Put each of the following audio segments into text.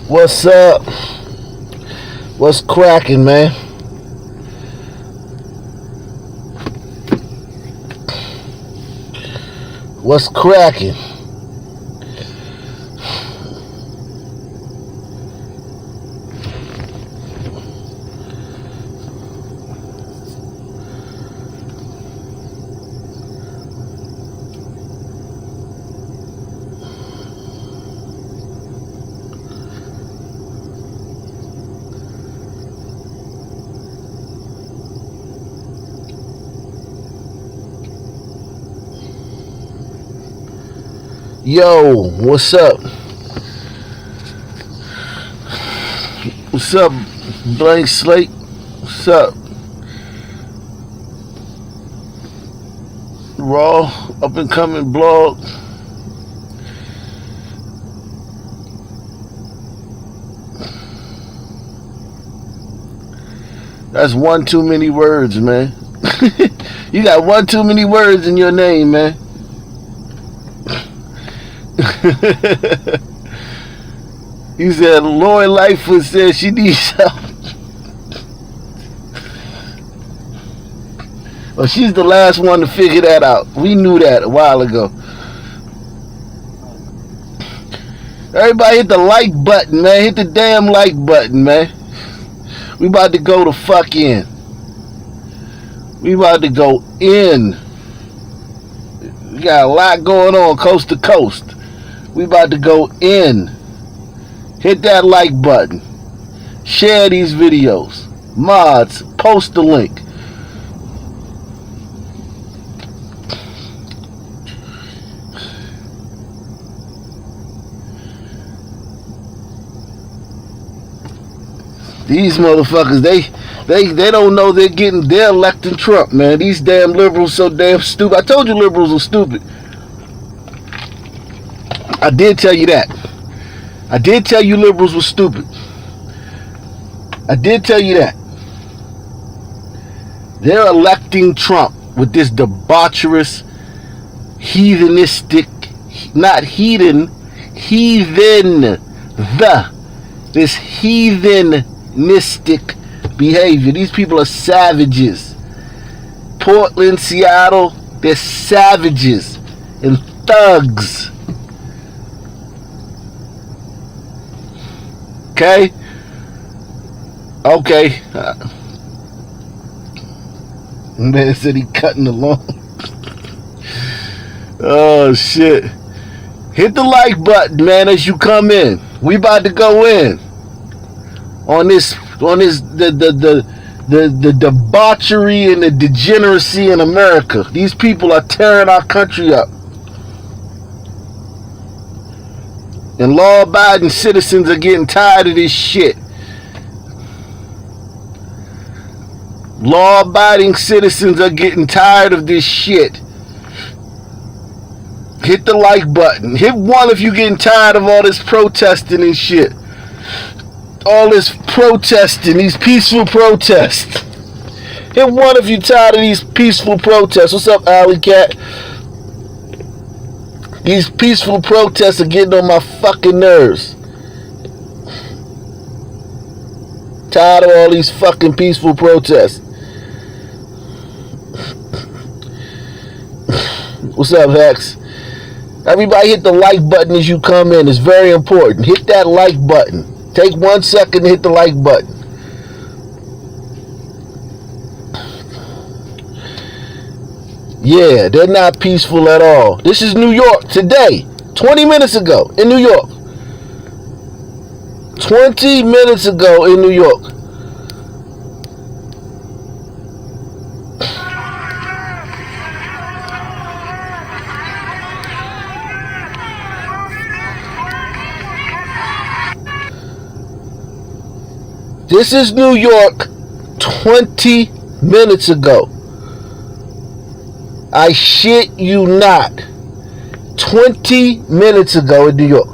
What's up? What's cracking, man? What's cracking? Yo, what's up? What's up, Blank Slate? What's up? Raw, up and coming blog. That's one too many words, man. You got one too many words in your name, man. He said Lori Lightfoot said she needs help. Well, she's the last one to figure that out. We knew that a while ago. Everybody hit the like button, man. Hit the damn like button, man. We about to go the fuck in. We about to go in. We got a lot going on coast to coast. We about to go in. Hit that like button. Share these videos. Mods, post the link. These motherfuckers, they don't know they're electing Trump, man. These damn liberals so damn stupid. I told you liberals are stupid. I did tell you that. I did tell you liberals were stupid. I did tell you that. They're electing Trump with this debaucherous, heathenistic, not heathen, this heathenistic behavior. These people are savages. Portland, Seattle, they're savages and thugs. Okay? Okay. Man said he cutting the lawn. Oh, shit. Hit the like button, man, as you come in. We about to go in on this the debauchery and the degeneracy in America. These people are tearing our country up. And law-abiding citizens are getting tired of this shit. Law-abiding citizens are getting tired of this shit. Hit the like button. Hit one if you're getting tired of all this protesting and shit. All this protesting, these peaceful protests. Hit one if you're tired of these peaceful protests. What's up, Alley Cat? These peaceful protests are getting on my fucking nerves. Tired of all these fucking peaceful protests. What's up, Hex? Everybody hit the like button as you come in. It's very important. Hit that like button. Take 1 second to hit the like button. Yeah, they're not peaceful at all. This is New York today, 20 minutes ago in New York. 20 minutes ago in New York. This is New York 20 minutes ago. I shit you not. 20 minutes ago in New York.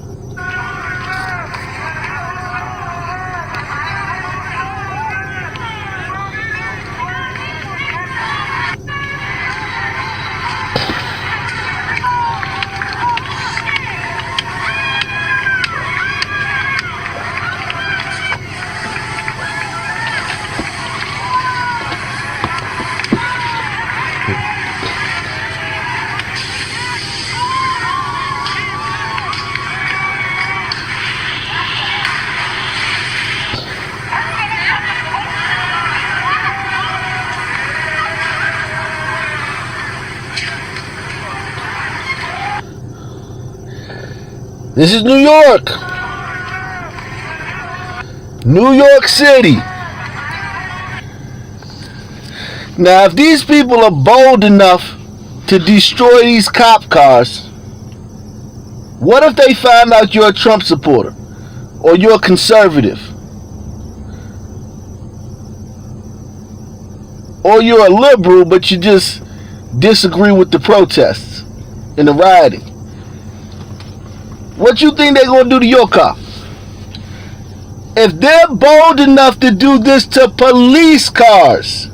This is New York. New York City. Now, if these people are bold enough to destroy these cop cars, what if they find out you're a Trump supporter or you're a conservative or you're a liberal but you just disagree with the protests and the rioting? What you think they're going to do to your car? If they're bold enough to do this to police cars,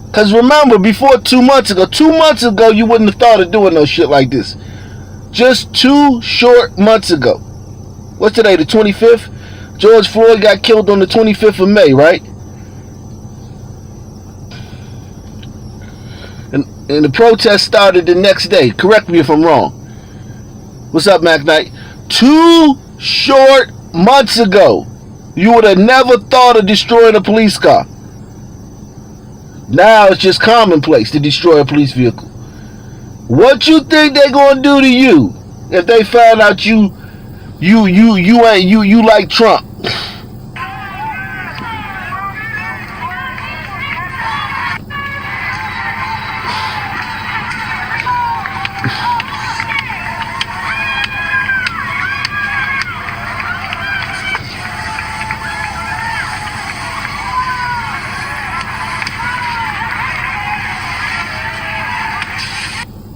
because remember, before 2 months ago, you wouldn't have thought of doing no shit like this. Just 2 short months ago. What's today, the 25th? George Floyd got killed on the 25th of May, right? And the protest started the next day. Correct me if I'm wrong. What's up, Mac Knight? 2 short months ago, you would have never thought of destroying a police car. Now it's just commonplace to destroy a police vehicle. What you think they're gonna do to you if they find out you like Trump?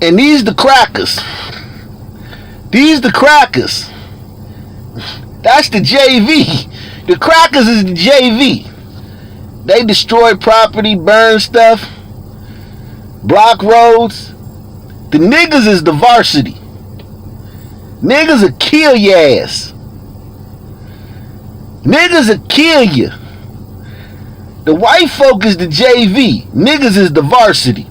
And these the crackers. These the crackers. That's the JV. The crackers is the JV. They destroy property, burn stuff, block roads. The niggas is the varsity. Niggas will kill your ass. Niggas will kill you. The white folk is the JV. Niggas is the varsity.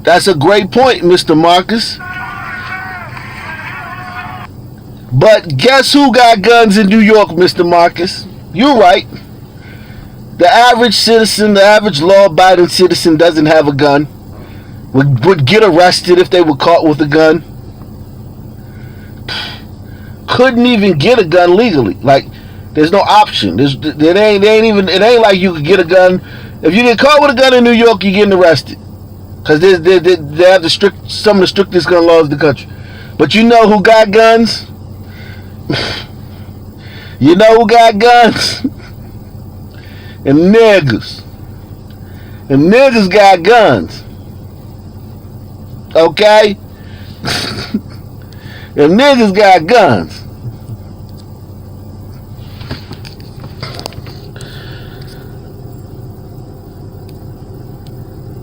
That's a great point, Mr. Marcus. But guess who got guns in New York, Mr. Marcus? You're right. The average citizen, the average law-abiding citizen doesn't have a gun. Would get arrested if they were caught with a gun. Couldn't even get a gun legally. Like, there's no option. It ain't like you could get a gun. If you get caught with a gun in New York, you're getting arrested. Because they have some of the strictest gun laws in the country. But you know who got guns? You know who got guns? And niggas. And niggas got guns. Okay? And niggas got guns.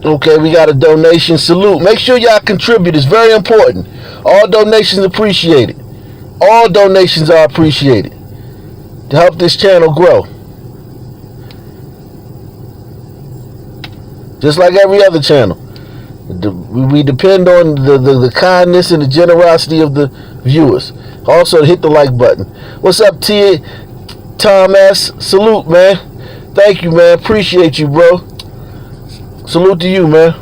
Okay, we got a donation. Salute. Make sure y'all contribute. It's very important. All donations appreciated. All donations are appreciated to help this channel grow. Just like every other channel. We depend on the kindness and the generosity of the viewers. Also, hit the like button. What's up, Tom S? Salute, man. Thank you, man. Appreciate you, bro. Salute to you, man.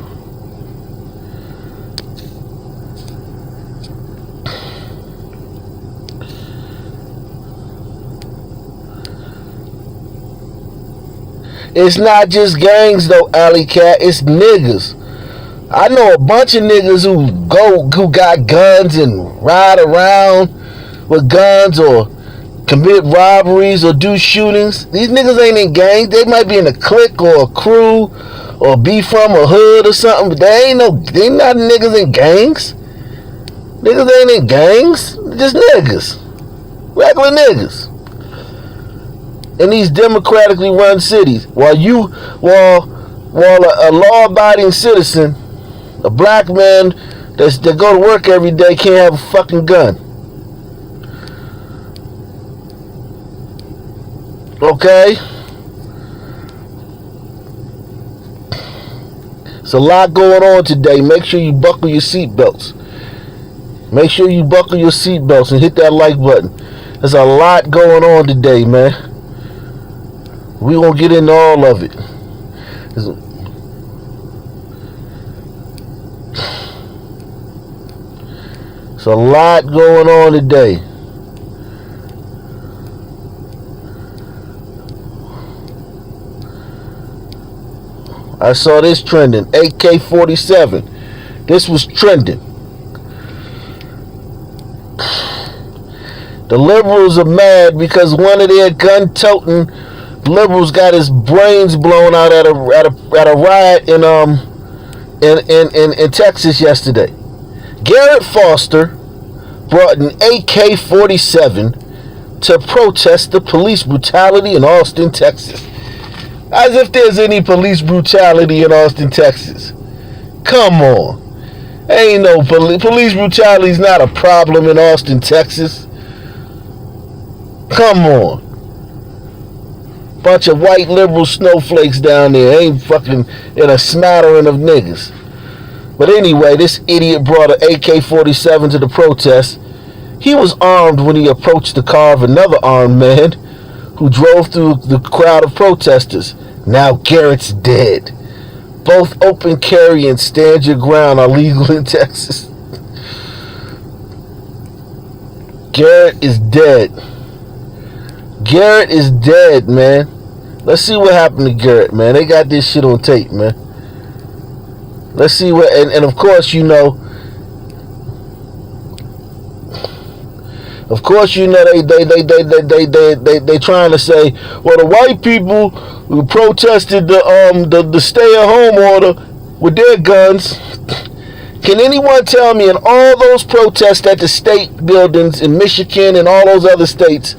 It's not just gangs though, Alley Cat. It's niggas. I know a bunch of niggas who got guns and ride around with guns or commit robberies or do shootings. These niggas ain't in gangs. They might be in a clique or a crew or be from a hood or something, but they not niggas in gangs. Niggas ain't in gangs. Just niggas. Regular niggas. In these democratically run cities. While a law-abiding citizen, a black man that go to work every day can't have a fucking gun. Okay? It's a lot going on today. Make sure you buckle your seatbelts. Make sure you buckle your seatbelts and hit that like button. There's a lot going on today, man. We gonna get into all of it. There's a lot going on today. I saw this trending. AK-47. This was trending. The liberals are mad because one of their gun-toting liberals got his brains blown out at a riot in Texas yesterday. Garrett Foster brought an AK-47 to protest the police brutality in Austin, Texas. As if there's any police brutality in Austin, Texas. Come on. Ain't no police brutality is not a problem in Austin, Texas. Come on. Bunch of white liberal snowflakes down there. Ain't fucking in a smattering of niggas. But anyway, this idiot brought an AK-47 to the protest. He was armed when he approached the car of another armed man who drove through the crowd of protesters. Now Garrett's dead. Both open carry and stand your ground are legal in Texas. Garrett is dead. Garrett is dead, man. Let's see what happened to Garrett, man. They got this shit on tape, man. Let's see what, and of course, you know, they trying to say, well, the white people who protested the stay-at-home order with their guns. Can anyone tell me in all those protests at the state buildings in Michigan and all those other states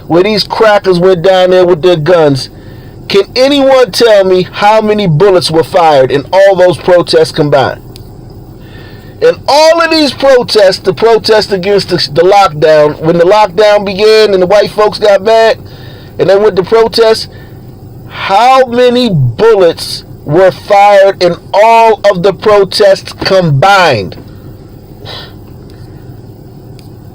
where these crackers went down there with their guns, can anyone tell me how many bullets were fired in all those protests combined? In all of these protests, the protest against the lockdown, when the lockdown began and the white folks got mad and they went to protest, how many bullets were fired in all of the protests combined?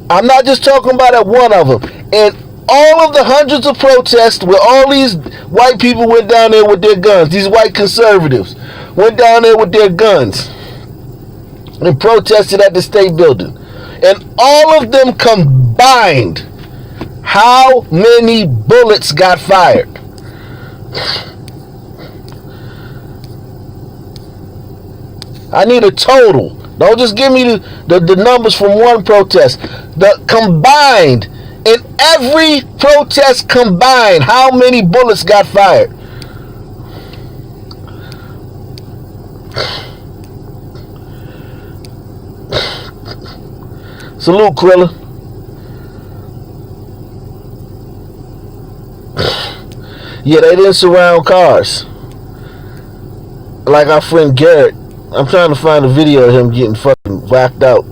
I'm not just talking about at one of them. In all of the hundreds of protests where all these white people went down there with their guns, these white conservatives went down there with their guns and protested at the state building. And all of them combined, how many bullets got fired? I need a total. Don't just give me the numbers from one protest. The combined, in every protest combined, how many bullets got fired? Salute, Krilla. Yeah, they didn't surround cars. Like our friend Garrett. I'm trying to find a video of him getting fucking whacked out.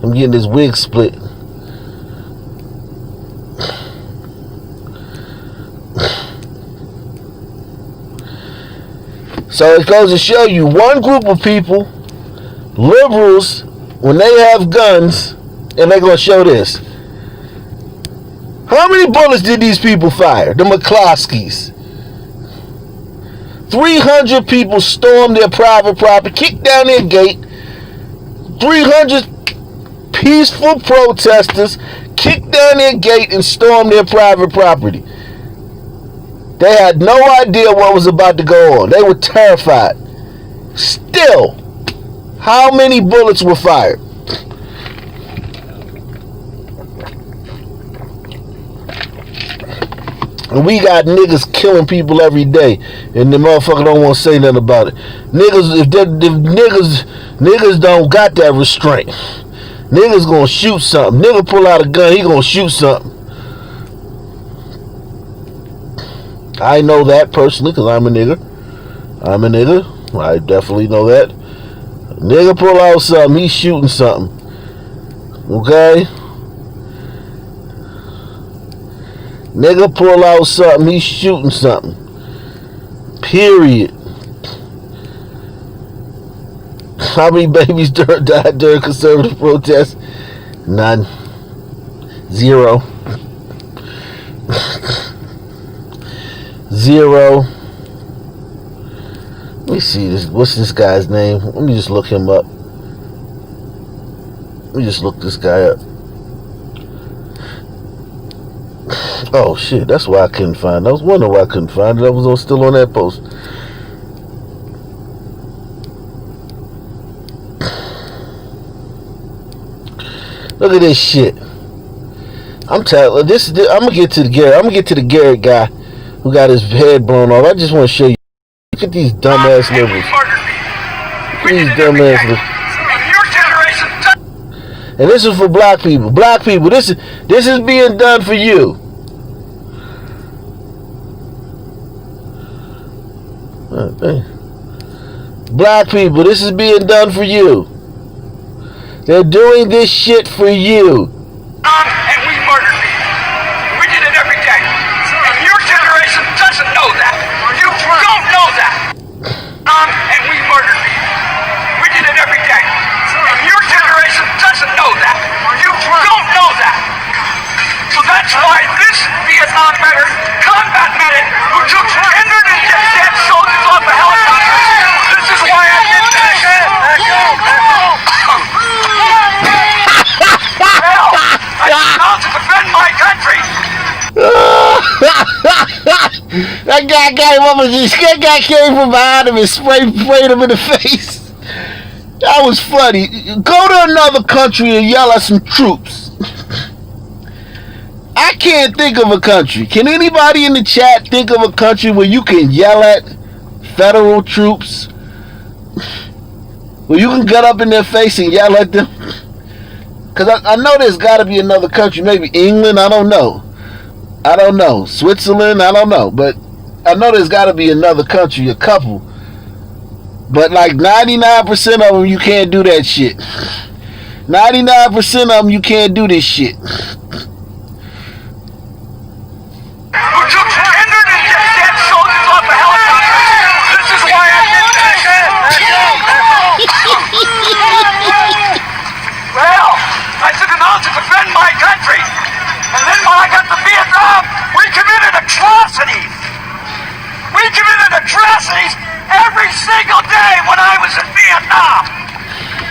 Him getting his wig split. So it goes to show you, one group of people, liberals, when they have guns, and they're going to show this. How many bullets did these people fire? The McCloskeys. 300 people stormed their private property, kicked down their gate. 300 peaceful protesters kicked down their gate and stormed their private property. They had no idea what was about to go on. They were terrified. Still, how many bullets were fired? And we got niggas killing people every day, and the motherfucker don't want to say nothing about it. Niggas, if niggas don't got that restraint, niggas gonna shoot something. Nigga pull out a gun, he gonna shoot something. I know that personally, because I'm a nigga. I definitely know that. Nigga pull out something, he's shooting something. Okay? Nigga pull out something, he's shooting something. Period. How many babies died during conservative protests? None. Zero. Zero. Let me see this. What's this guy's name? Let me just look him up. Let me just look this guy up. Oh shit, that's why I couldn't find it. I was wondering why I couldn't find it. I was still on that post. Look at this shit. I'm telling this. I'm gonna get to the Garrett. I'm gonna get to the Garrett guy who got his head blown off. I just want to show you. Look at these dumbass liberals. Look at these dumbass liberals. And this is for black people. Black people, this is being done for you. Black people, this is being done for you. They're doing this shit for you. And we murdered people. We did it every day. And your generation doesn't know that. You don't know that. And we murdered people. We did it every day. And your generation doesn't know that. You don't know that. So that's why this Vietnam combat medic who took injured and dead soldiers off a helicopter, this is why I did that. Hell, I came out to defend my country. That guy that guy came from behind him and sprayed him in the face. That was funny. Go to another country and yell at some troops. I can't think of a country. Can anybody in the chat think of a country where you can yell at federal troops? Where you can get up in their face and yell at them? Because I know there's got to be another country. Maybe England, I don't know. Switzerland, I don't know. But I know there's got to be another country, a couple. But like 99% of them, you can't do that shit. 99% of them, you can't do this shit. Who took injured and dead soldiers off a helicopter. This is why I did that. Well, I took him out to defend my country. And then when I got to Vietnam, we committed atrocities. We committed atrocities every single day when I was in Vietnam.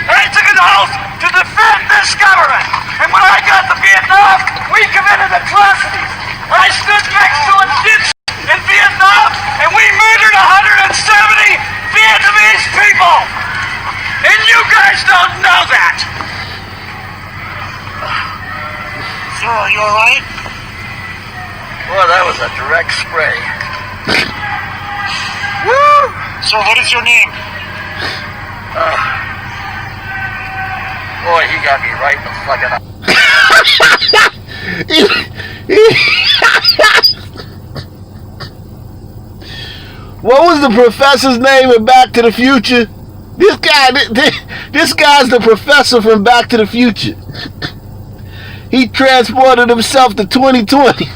And I took an oath to defend this government. And when I got to Vietnam, we committed atrocities. I stood next to a ditch in Vietnam, and we murdered 170 Vietnamese people. And you guys don't know that. Sir, are you alright? Well, that was a direct spray. Woo! Sir, what is your name? Boy, he got me right in the fucking eye. What was the professor's name in Back to the Future? This guy's the professor from Back to the Future. He transported himself to 2020.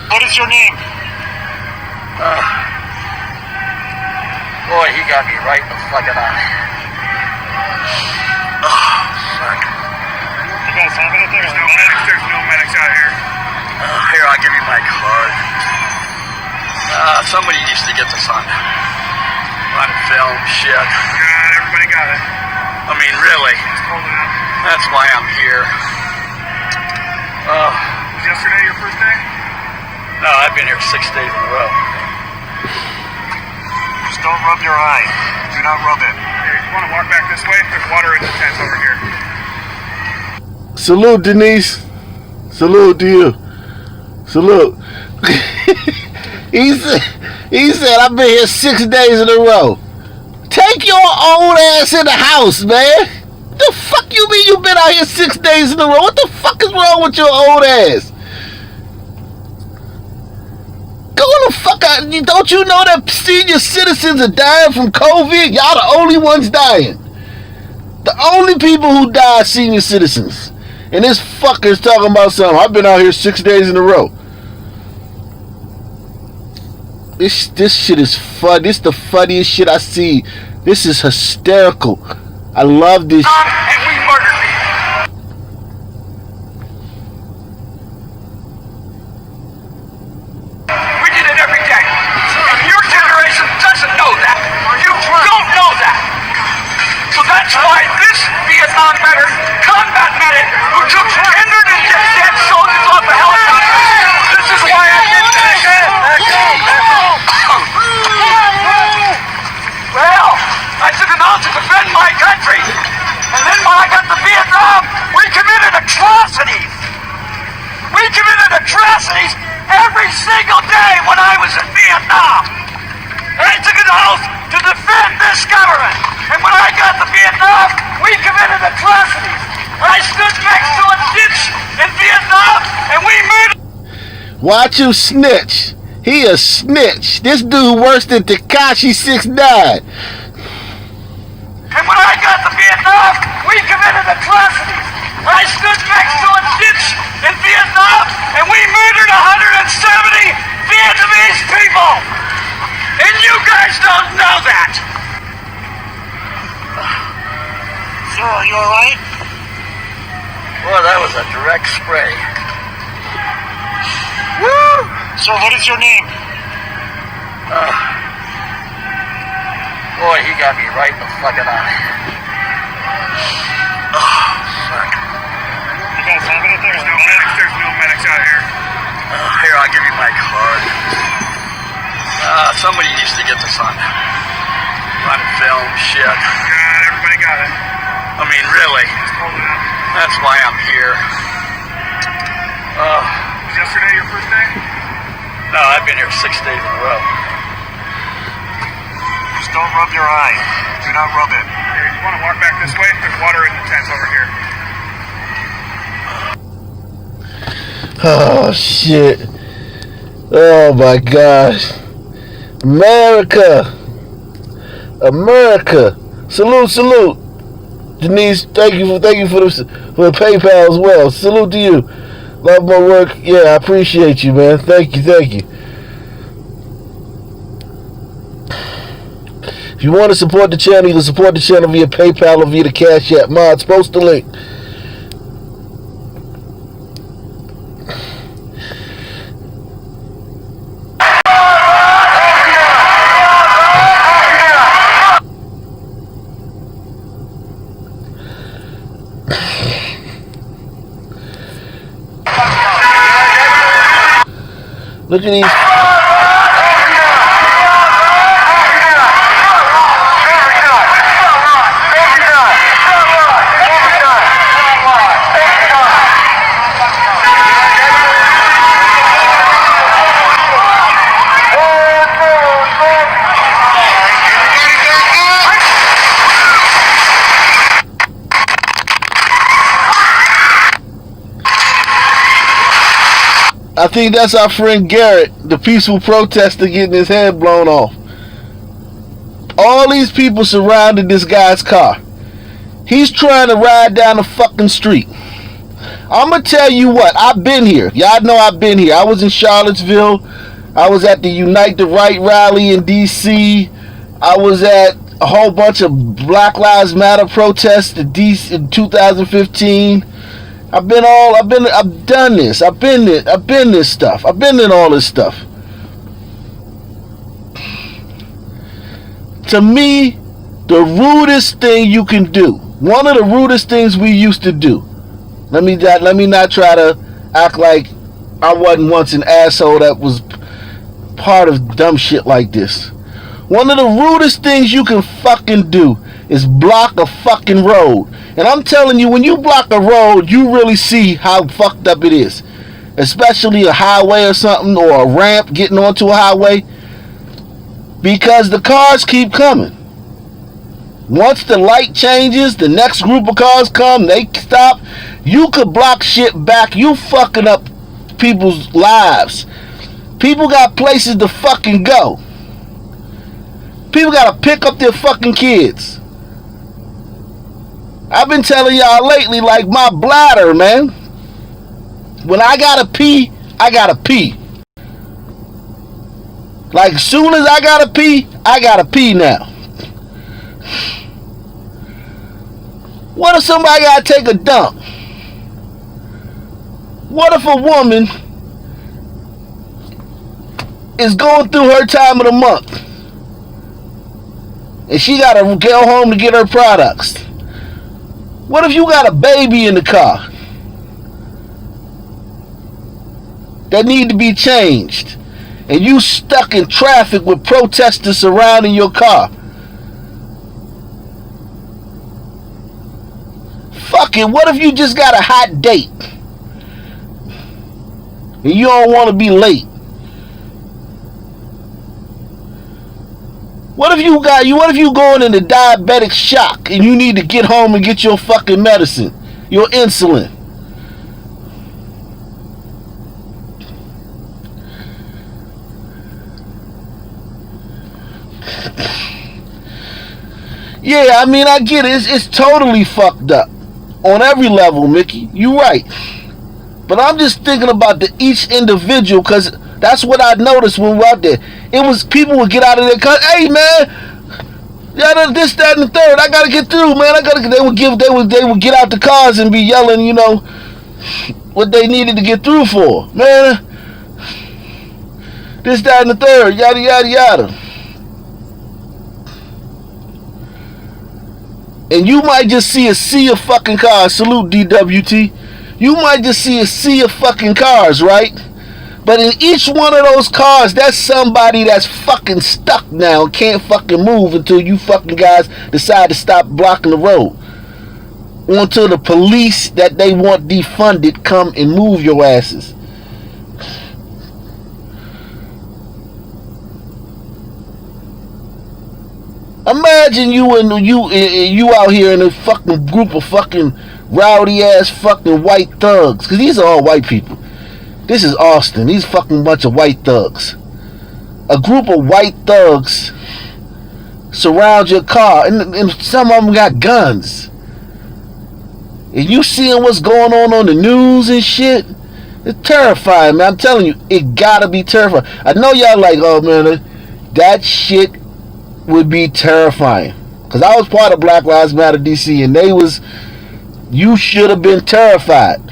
What is your name? Boy, he got me right in the fucking eye. Oh, fuck. You guys have it there? There's no medics out here. Here, I'll give you my card. Somebody needs to get this on film, shit. Yeah, everybody got it. I mean, really. That's why I'm here. Was yesterday your first day? No, I've been here 6 days in a row. Just don't rub your eye. Do not rub it. Here, you want to walk back this way? There's water in the tent over here. Salute, Denise. Salute to you. Salute. He said, I've been here 6 days in a row. Take your old ass in the house, man. What the fuck you mean you been out here 6 days in a row? What the fuck is wrong with your old ass? Go the fuck out. Don't you know that senior citizens are dying from COVID? Y'all the only ones dying. The only people who die are senior citizens. And this fucker's talking about something. I've been out here 6 days in a row. This shit is fun. This the funniest shit I see. This is hysterical. I love this. And we murdered me. We did it every day. And your generation doesn't know that. You don't know that. So that's why this Vietnam veteran, combat medic, who took injured and dead soldiers off a helicopter, this is why I did this. Well, I took an oath to defend my country. And then when I got to Vietnam, we committed atrocities. We committed atrocities every single day when I was in Vietnam. And I took an oath to defend this government. And when I got to Vietnam, we committed atrocities. I stood next to a ditch in Vietnam, and we murdered. Watch him snitch. He a snitch. This dude worse than Tekashi 6ix9ine. And when I got to Vietnam, we committed atrocities. I stood next to a ditch in Vietnam, and we murdered 170 Vietnamese people. And you guys don't know that. Sir, are you alright? Well, that was a direct spray. Woo! Sir, what is your name? Boy, he got me right in the fucking eye. Oh, fuck. You guys have anything? There's no medics out here. Here, I'll give you my card. Somebody needs to get this on film, shit. Yeah, everybody got it. I mean, really. Just hold it up. That's why I'm here. Was yesterday your first day? No, I've been here 6 days in a row. Just don't rub your eye. Do not rub it. Here, you want to walk back this way? There's water in the tents over here. Oh shit. Oh my gosh. America. America. Salute, salute. Denise, thank you for the PayPal as well. Salute to you. Love my work. Yeah, I appreciate you, man. Thank you. If you want to support the channel, you can support the channel via PayPal or via the Cash App. Mods, post the link. Look at these. I think that's our friend Garrett, the peaceful protester getting his head blown off. All these people surrounded this guy's car. He's trying to ride down the fucking street. I'm going to tell you what, I've been here. Y'all know I've been here. I was in Charlottesville. I was at the Unite the Right rally in D.C. I was at a whole bunch of Black Lives Matter protests in 2015. I've done this. I've been this stuff. I've been in all this stuff. To me, the rudest thing you can do, one of the rudest things we used to do, let me not try to act like I wasn't once an asshole that was part of dumb shit like this. One of the rudest things you can fucking do is block a fucking road. And I'm telling you, when you block a road, you really see how fucked up it is. Especially a highway or something, or a ramp getting onto a highway. Because the cars keep coming. Once the light changes, the next group of cars come, they stop. You could block shit back. You fucking up people's lives. People got places to fucking go. People gotta pick up their fucking kids. I've been telling y'all lately, like my bladder, man. When I gotta pee, I gotta pee. Like, as soon as I gotta pee now. What if somebody gotta take a dump? What if a woman is going through her time of the month and she gotta go home to get her products? What if you got a baby in the car that need to be changed and you stuck in traffic with protesters surrounding your car? Fuck it, what if you just got a hot date and you don't want to be late? What if you going into diabetic shock and you need to get home and get your fucking medicine, your insulin? Yeah, I mean, I get it. It's totally fucked up on every level, Mickey. You right. But I'm just thinking about each individual, because that's what I noticed when we were out there. It was people would get out of their car. Hey, man, yeah, this, that, and the third. I gotta get through, man. They would get out the cars and be yelling, you know, what they needed to get through for, man. This, that, and the third. Yada, yada, yada. And you might just see a sea of fucking cars. Salute, DWT. You might just see a sea of fucking cars, right? But in each one of those cars, that's somebody that's fucking stuck now and can't fucking move until you fucking guys decide to stop blocking the road. Until the police that they want defunded come and move your asses. Imagine you out here in a fucking group of fucking rowdy ass fucking white thugs, because these are all white people. This is Austin. These fucking bunch of white thugs. A group of white thugs surround your car, and some of them got guns. And you seeing what's going on the news and shit? It's terrifying, man. I'm telling you, it gotta be terrifying. I know y'all like, oh man, that shit would be terrifying. Because I was part of Black Lives Matter DC, and you should have been terrified.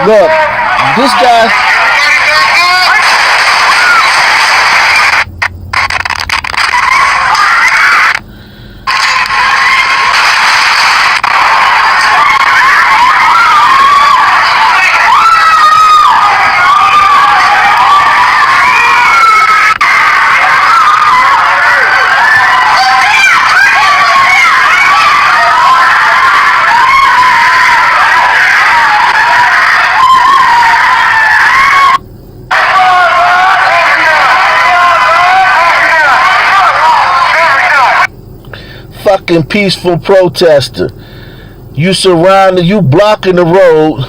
Look, this guy. Fucking peaceful protester. You blocking the road.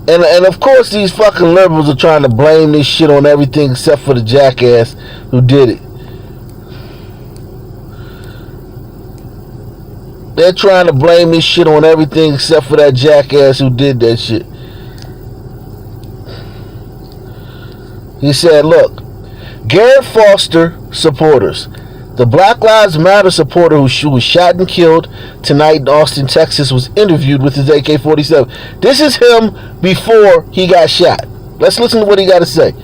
And of course these fucking liberals are trying to blame this shit on everything except for the jackass who did it. They're trying to blame this shit on everything except for that jackass who did that shit. He said, look, Garrett Foster supporters. The Black Lives Matter supporter who was shot and killed tonight in Austin, Texas, was interviewed with his AK-47. This is him before he got shot. Let's listen to what he got to say.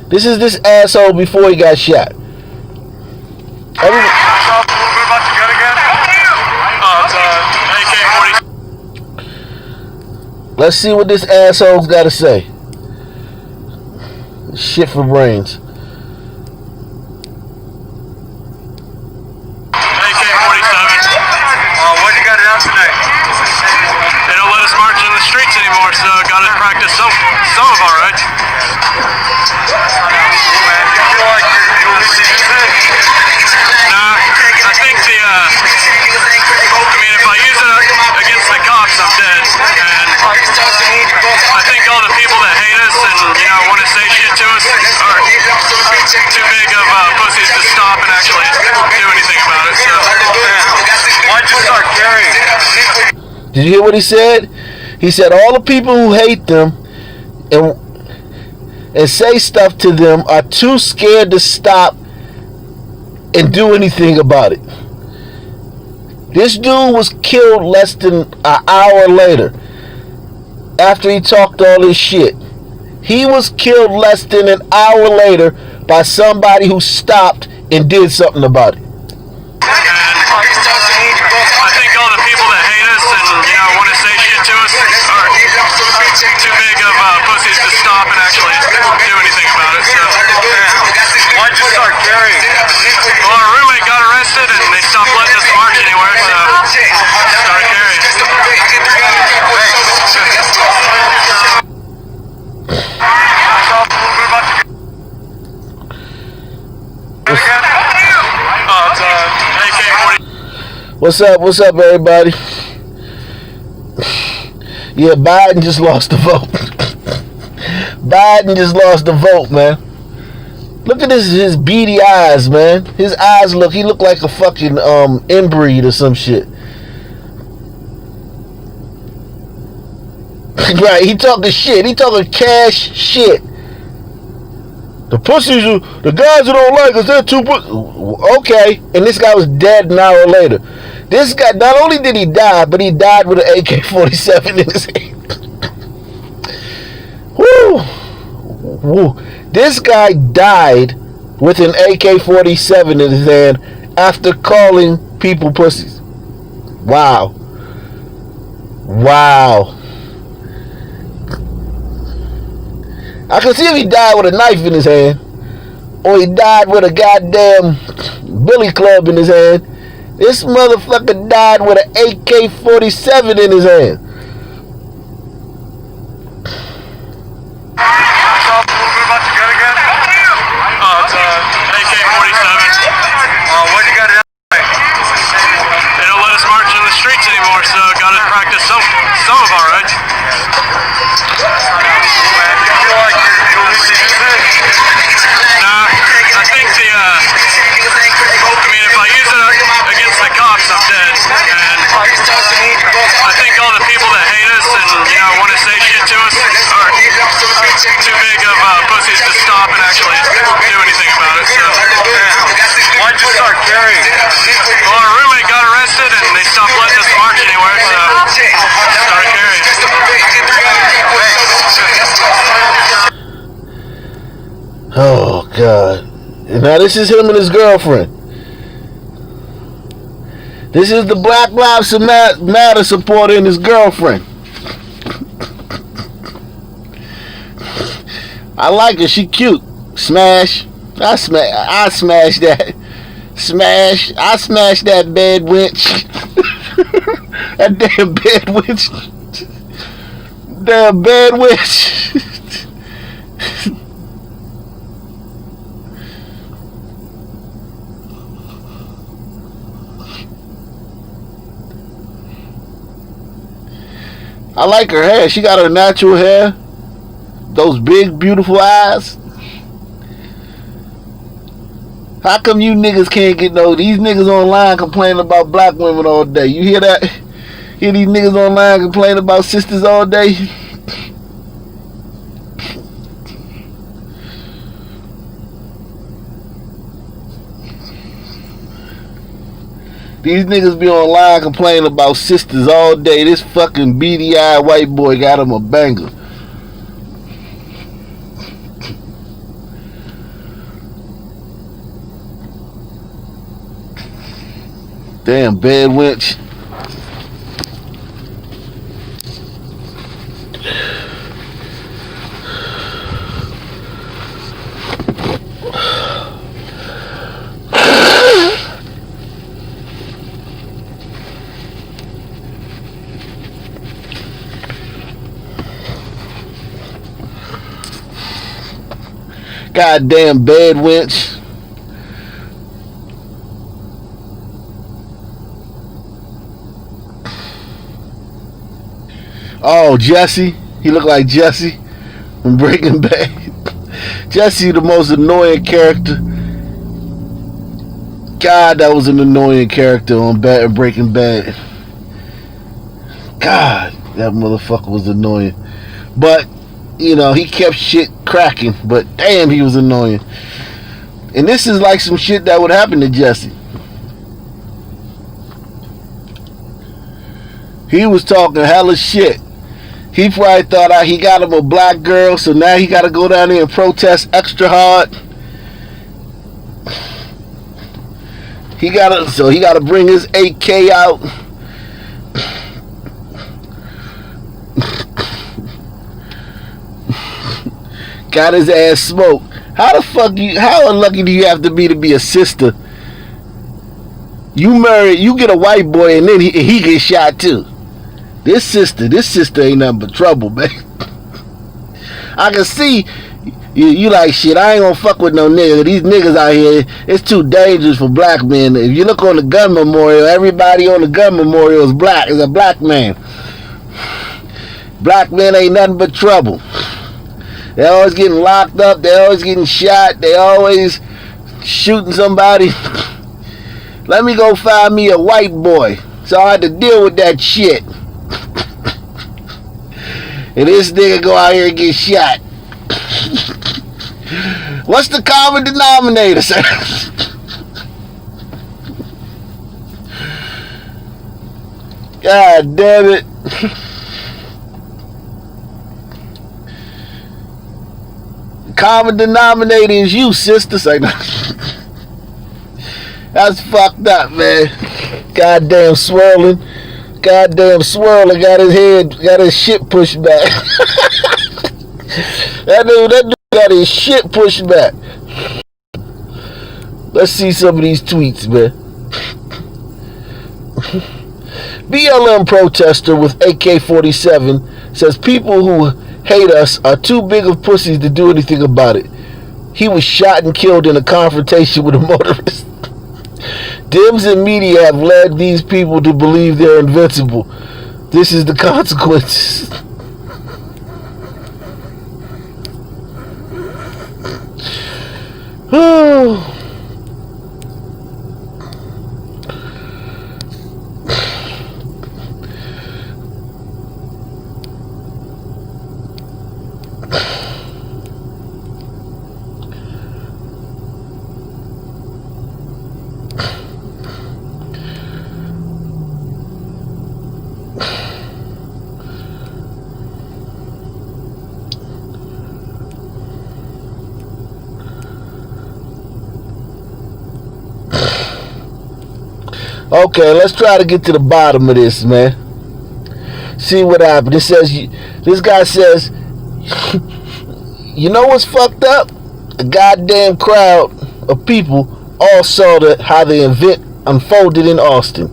This is this asshole before he got shot. Let's see what this asshole's got to say. Shit for brains. So got to practice some of our rights. Nah, I think I mean, if I use it against the cops, I'm dead. And too big of pussies to stop and actually do anything about it. So why'd you start carrying? Did you hear what he said? He said all the people who hate them and say stuff to them are too scared to stop and do anything about it. This dude was killed less than an hour later after he talked all this shit. He was killed less than an hour later by somebody who stopped and did something about it. I think all the people that hate us and want to say shit to us are too big of pussies to stop and actually do anything about it. So why'd you start carrying? Well, our roommate got arrested and they stopped letting us march anywhere, so started carrying. What's up? What's up, everybody? Yeah, Biden just lost the vote. Biden just lost the vote, man. Look at his beady eyes, man. His eyes he look like a fucking inbreed or some shit. Right, he talking shit. He talking cash shit. The pussies, the guys who don't like us, they're too okay. And this guy was dead an hour later. This guy, not only did he die, but he died with an AK-47 in his hand. Woo! Woo! This guy died with an AK-47 in his hand after calling people pussies. Wow. Wow. I can see if he died with a knife in his hand, or he died with a goddamn billy club in his hand. This motherfucker died with an AK-47 in his hand. Why'd you got it? They don't let us march in the streets anymore, so gotta practice some of our rights. Nah, I think if I use it against the cops, I'm dead. And I think all the people that hate us and want to say shit to us are too big of pussies to stop and actually do anything about it. So why'd you start carrying? Well, our roommate got arrested and they stopped letting us march anywhere, so started carrying. Oh, God. And now this is him and his girlfriend. This is the Black Lives Matter supporter and his girlfriend. I like her. She cute. Smash. I smash that. Smash. I smash that bed winch. That damn bed winch. Damn bed winch. I like her hair. She got her natural hair. Those big, beautiful eyes. How come you niggas can't get no... These niggas online complaining about black women all day. You hear that? Hear these niggas online complaining about sisters all day? These niggas be online complaining about sisters all day. This fucking beady-eyed white boy got him a banger. Damn, bad winch. Goddamn bad winch. Oh, Jesse. He looked like Jesse from Breaking Bad. Jesse, the most annoying character. God, that was an annoying character on Breaking Bad. God, that motherfucker was annoying. But, you know, he kept shit cracking. But damn, he was annoying. And this is like some shit that would happen to Jesse. He was talking hella shit. He probably thought he got him a black girl, so now he got to go down there and protest extra hard. He got to bring his AK out. Got his ass smoked. How unlucky do you have to be a sister? You get a white boy and then he gets shot too. This sister ain't nothing but trouble, man. I can see you like shit. I ain't gonna fuck with no nigga. These niggas out here, it's too dangerous for black men. If you look on the gun memorial, everybody on the gun memorial is black. Is a black man. Black men ain't nothing but trouble. They always getting locked up. They always getting shot. They always shooting somebody. Let me go find me a white boy, so I had to deal with that shit. And this nigga go out here and get shot. What's the common denominator, sir? God damn it. The common denominator is you, sister. Say no. That's fucked up, man. Goddamn swirling. Goddamn swirling got his shit pushed back. That dude got his shit pushed back. Let's see some of these tweets, man. BLM protester with AK-47 says people who hate us are too big of pussies to do anything about it. He was shot and killed in a confrontation with a motorist. Dems and media have led these people to believe they're invincible. This is the consequences. Okay, let's try to get to the bottom of this, man. See what happened. This guy says, you know what's fucked up? A goddamn crowd of people all saw how the event unfolded in Austin.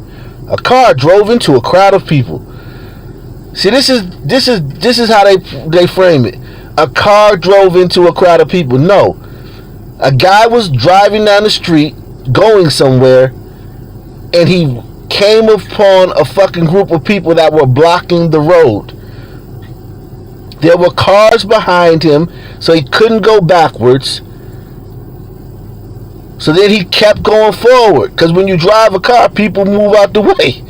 A car drove into a crowd of people. See, this is how they frame it. A car drove into a crowd of people. No. A guy was driving down the street, going somewhere, and he came upon a fucking group of people that were blocking the road. There were cars behind him, so he couldn't go backwards. So then he kept going forward, because when you drive a car, people move out the way.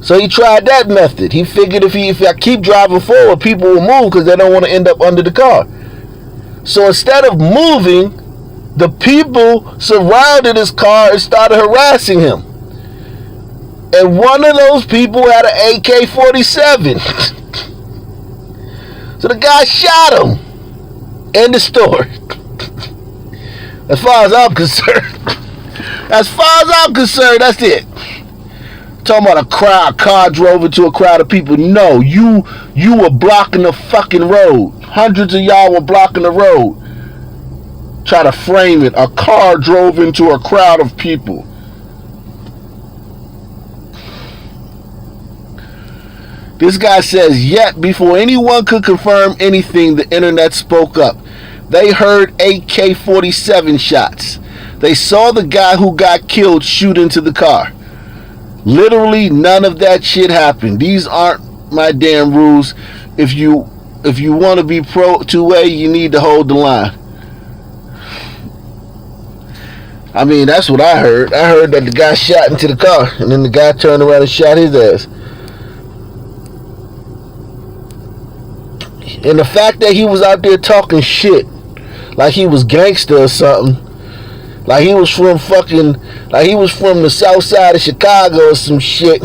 So he tried that method. He figured if I keep driving forward, people will move because they don't want to end up under the car. So instead of moving, the people surrounded his car and started harassing him. And one of those people had an AK-47. So the guy shot him. End of story. As far as I'm concerned. That's it. Talking about a car drove into a crowd of people. No, you were blocking the fucking road. Hundreds of y'all were blocking the road. Try to frame it. A car drove into a crowd of people. This guy says, yet before anyone could confirm anything, the internet spoke up. They heard AK-47 shots. They saw the guy who got killed shoot into the car. Literally none of that shit happened. These aren't my damn rules. If you if you want to be pro two-way, you need to hold the line. I mean, that's what I heard. I heard that the guy shot into the car, and then the guy turned around and shot his ass. And the fact that he was out there talking shit, like he was gangster or something, like he was from the south side of Chicago or some shit.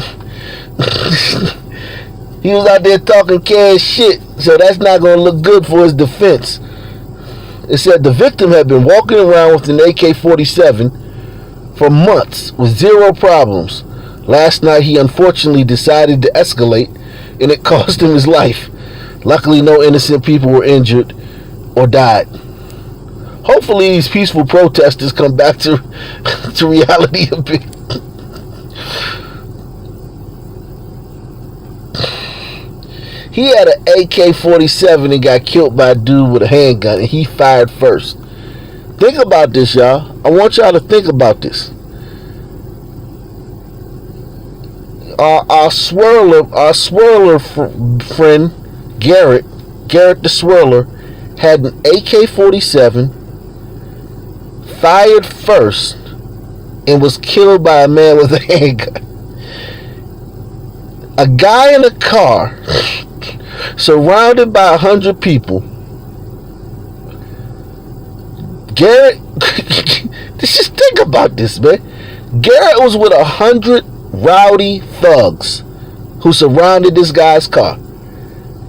He was out there talking cash shit, so that's not going to look good for his defense. It said the victim had been walking around with an AK-47 for months with zero problems. Last night he unfortunately decided to escalate, and it cost him his life. Luckily, no innocent people were injured or died. Hopefully, these peaceful protesters come back to reality a bit. He had an AK-47 and got killed by a dude with a handgun, and he fired first. Think about this, y'all. I want y'all to think about this. Our swirler friend, Garrett the Swirler, had an AK-47, fired first, and was killed by a man with a handgun. A guy in a car, surrounded by 100 people. Garrett, just think about this, man. Garrett was with 100 rowdy thugs who surrounded this guy's car.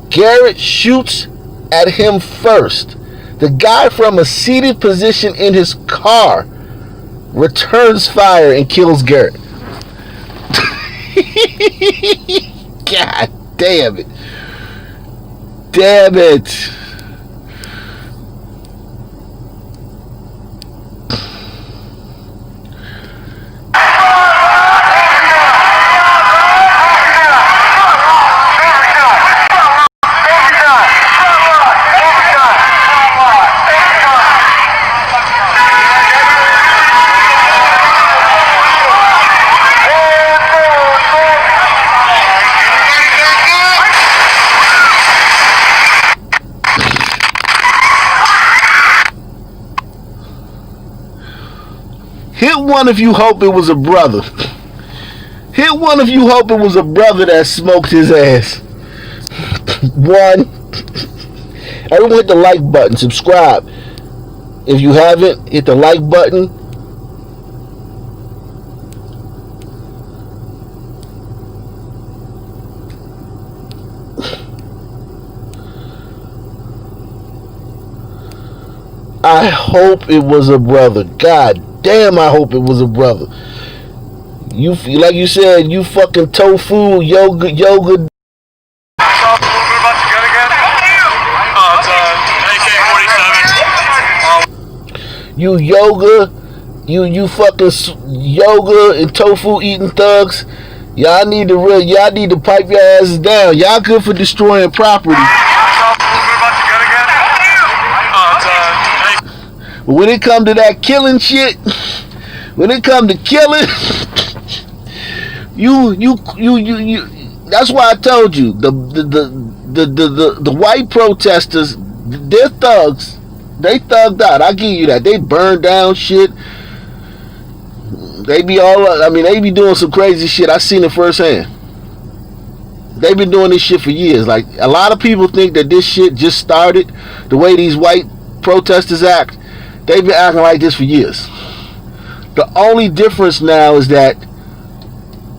Garrett shoots at him first. The guy from a seated position in his car returns fire and kills Garrett. God damn it. Damn it. Hit one if you hope it was a brother. Hit one if you hope it was a brother that smoked his ass. One. Everyone hit the like button. Subscribe. If you haven't, hit the like button. I hope it was a brother. God damn, I hope it was a brother. You, like you said, you fucking tofu yoga. It's AK-47. You yoga, you fucking yoga and tofu eating thugs. Y'all need to pipe your asses down. Y'all good for destroying property. But when it come to that killing shit, when it come to killing, you that's why I told you the white protesters, they're thugs. They thugged out. I give you that. They burned down shit. They be they be doing some crazy shit. I seen it firsthand. They've been doing this shit for years. Like, a lot of people think that this shit just started. The way these white protesters act, they've been acting like this for years. The only difference now is that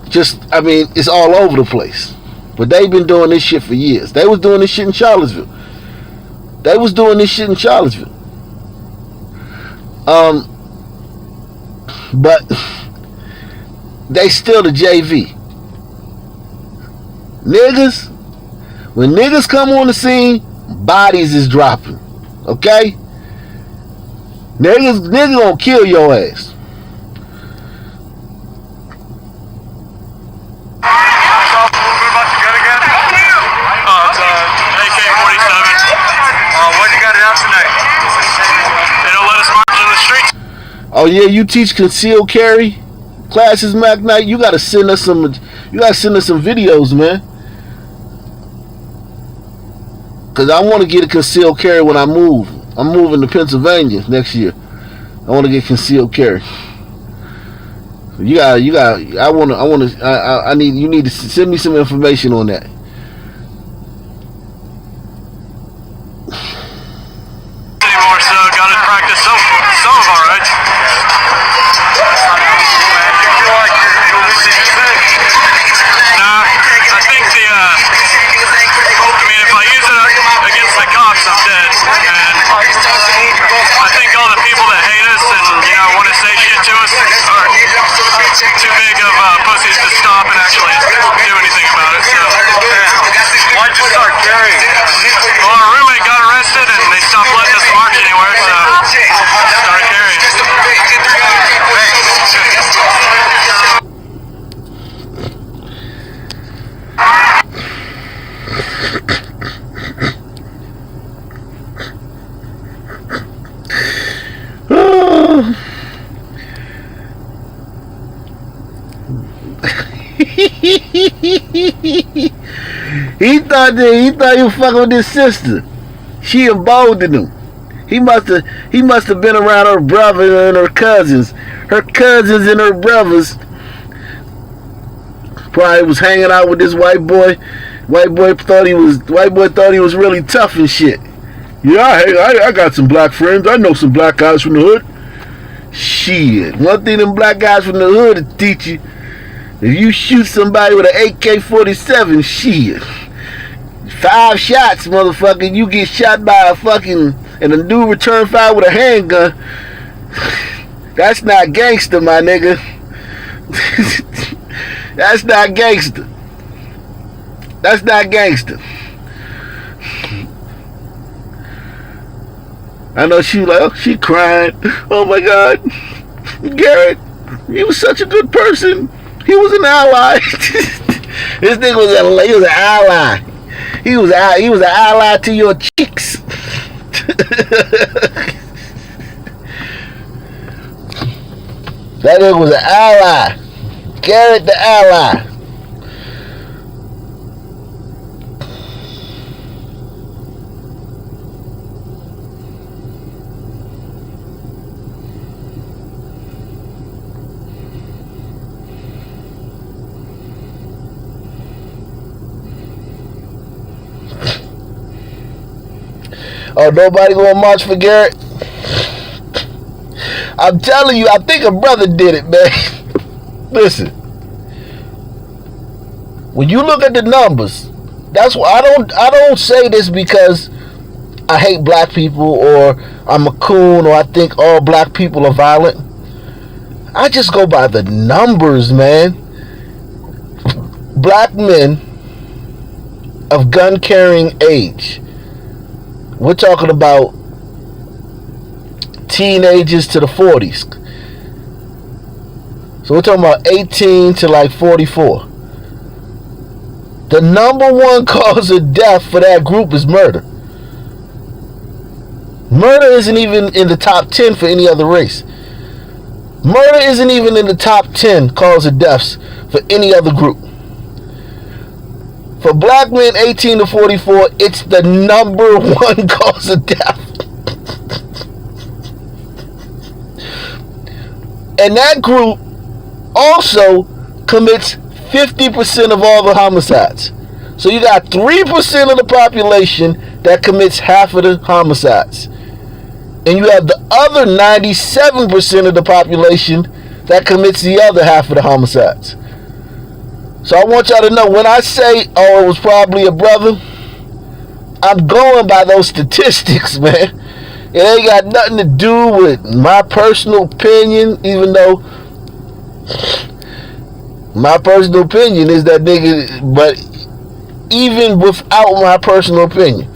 it's all over the place. But they've been doing this shit for years. They was doing this shit in Charlottesville. But they still the JV. Niggas, when niggas come on the scene, bodies is dropping. Okay? Niggas gonna kill your ass. Oh yeah, you teach concealed carry classes, Mac Knight. You gotta send us some videos, man. Because I want to get a concealed carry when I move. I'm moving to Pennsylvania next year. I want to get concealed carry. I need, you need to send me some information on that. Anymore, so gotta practice some of our rights. Nah, I think if I use it against the cops, I'm dead. And I think all the people that hate us and, want to say shit to us are too big of pussies to stop and actually do anything about it. So, why'd you start carrying? Well, our roommate got arrested and they stopped letting us march anywhere, so started carrying. He thought he was fucking with his sister. She emboldened him. He must have been around her brother and her cousins. Her cousins and her brothers probably was hanging out with this white boy. White boy thought he was really tough and shit. Yeah, I got some black friends. I know some black guys from the hood. Shit. One thing them black guys from the hood will teach you. If you shoot somebody with an AK-47, shit. 5 shots, motherfucker, you get shot by a fucking, and a dude return fire with a handgun. That's not gangster, my nigga. That's not gangster. That's not gangster. I know she like, she crying. Oh my God, Garrett, he was such a good person. He was an ally. This nigga was an ally. He was an ally to your chicks. That nigga was an ally. Garrett the ally. Oh, nobody gonna march for Garrett? I'm telling you, I think a brother did it, man. Listen, when you look at the numbers, that's why I don't say this because I hate black people or I'm a coon or I think all black people are violent. I just go by the numbers, man. Black men of gun carrying age. We're talking about teenagers to the 40s. So we're talking about 18 to like 44. The number one cause of death for that group is murder. Murder isn't even in the top 10 for any other race. Murder isn't even in the top 10 cause of deaths for any other group. For black men 18 to 44, it's the number one cause of death. And that group also commits 50% of all the homicides. So you got 3% of the population that commits half of the homicides. And you have the other 97% of the population that commits the other half of the homicides. So I want y'all to know, when I say, oh, it was probably a brother, I'm going by those statistics, man. It ain't got nothing to do with my personal opinion, even though my personal opinion is that nigga, but even without my personal opinion,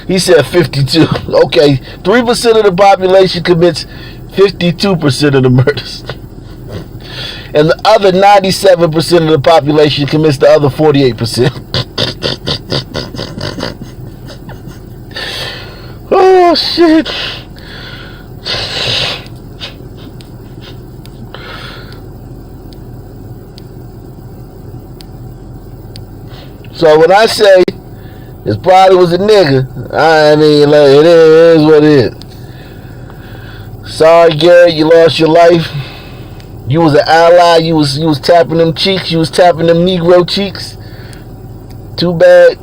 he said 52. Okay, 3% of the population commits 52% of the murders. And the other 97% of the population commits the other 48%. Oh, shit. So when I say his probably was a nigga, I mean, like, it is what it is. Sorry, Garrett, you lost your life. You was an ally. You was tapping them cheeks. You was tapping them Negro cheeks. Too bad.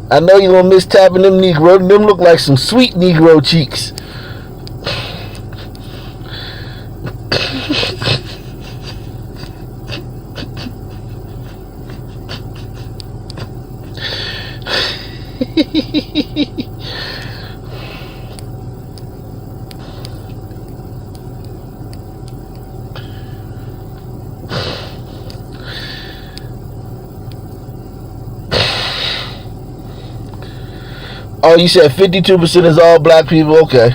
I know you gonna miss tapping them Negro. Them look like some sweet Negro cheeks. Oh, you said 52% is all black people? Okay.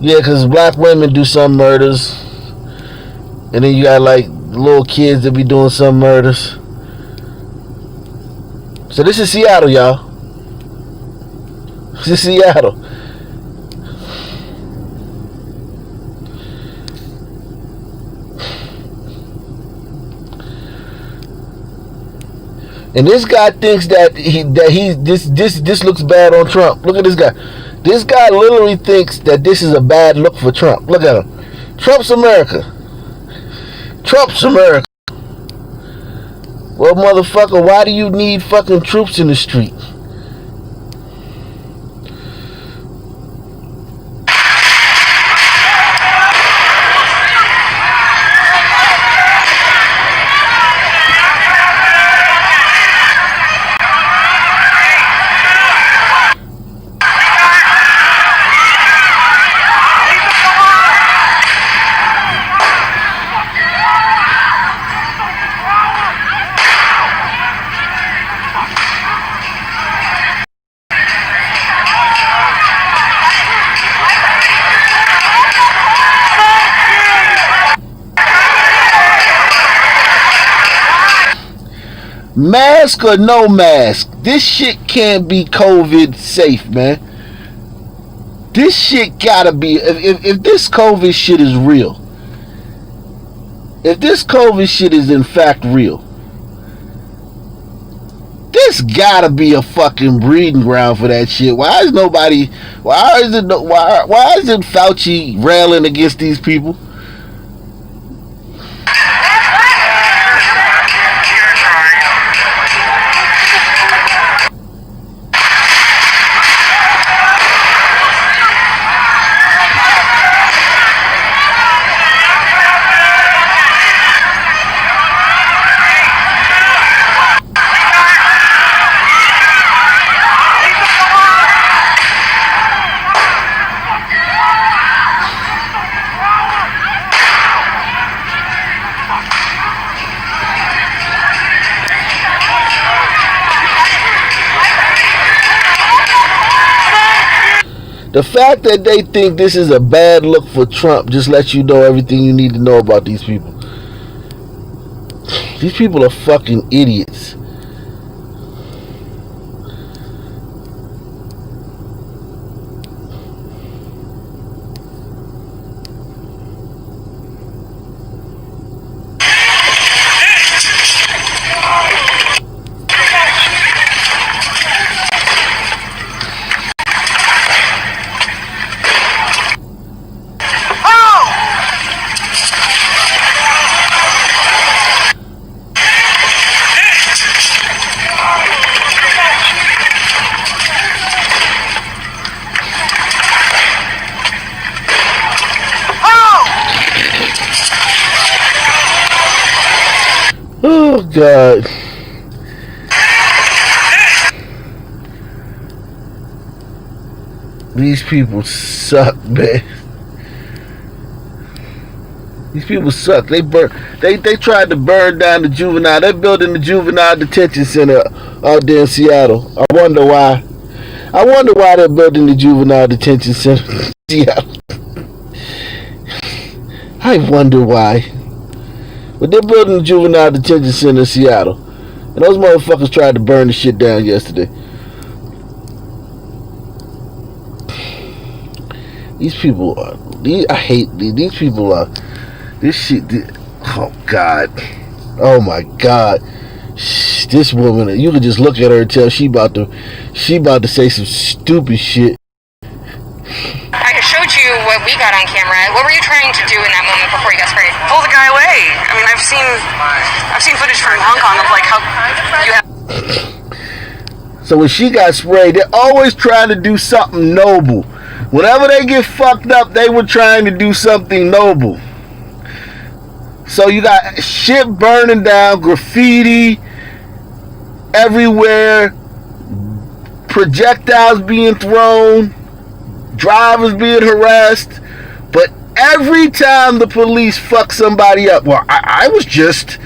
Yeah, because black women do some murders. And then you got like little kids that be doing some murders. So this is Seattle, y'all. This is Seattle. And this guy thinks that this looks bad on Trump. Look at this guy. This guy literally thinks that this is a bad look for Trump. Look at him. Trump's America. Trump's America. Well, motherfucker, why do you need fucking troops in the street? Mask or no mask, this shit can't be COVID safe, man. This shit gotta be, if this COVID shit is real, if this COVID shit is in fact real, this gotta be a fucking breeding ground for that shit. Why isn't Fauci railing against these people? The fact that they think this is a bad look for Trump just lets you know everything you need to know about these people. These people are fucking idiots. Oh, God. These people suck, man. These people suck. They tried to burn down the juvenile. They're building the juvenile detention center out there in Seattle. I wonder why. They're building the juvenile detention center in Seattle. I wonder why. But they're building the juvenile detention center in Seattle. And those motherfuckers tried to burn the shit down yesterday. These people are... I hate these people are... This shit... Oh, God. Oh, my God. This woman, you could just look at her and tell she about to say some stupid shit. I showed you what we got on camera. What were you trying to do in that moment before you got sprayed? Pull the guy away. I mean, I've seen footage from Hong Kong of like how you have. So when she got sprayed, they're always trying to do something noble. Whenever they get fucked up, they were trying to do something noble. So you got shit burning down, graffiti everywhere, projectiles being thrown, drivers being harassed. But every time the police fuck somebody up, well, I was just...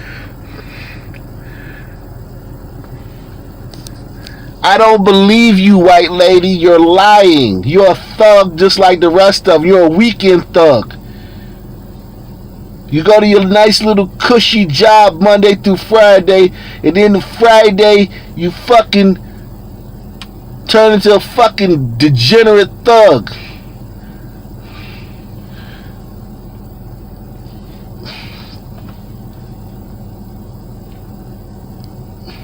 I don't believe you, white lady. You're lying. You're a thug just like the rest of them. You're a weekend thug. You go to your nice little cushy job Monday through Friday, and then Friday you fucking turn into a fucking degenerate thug.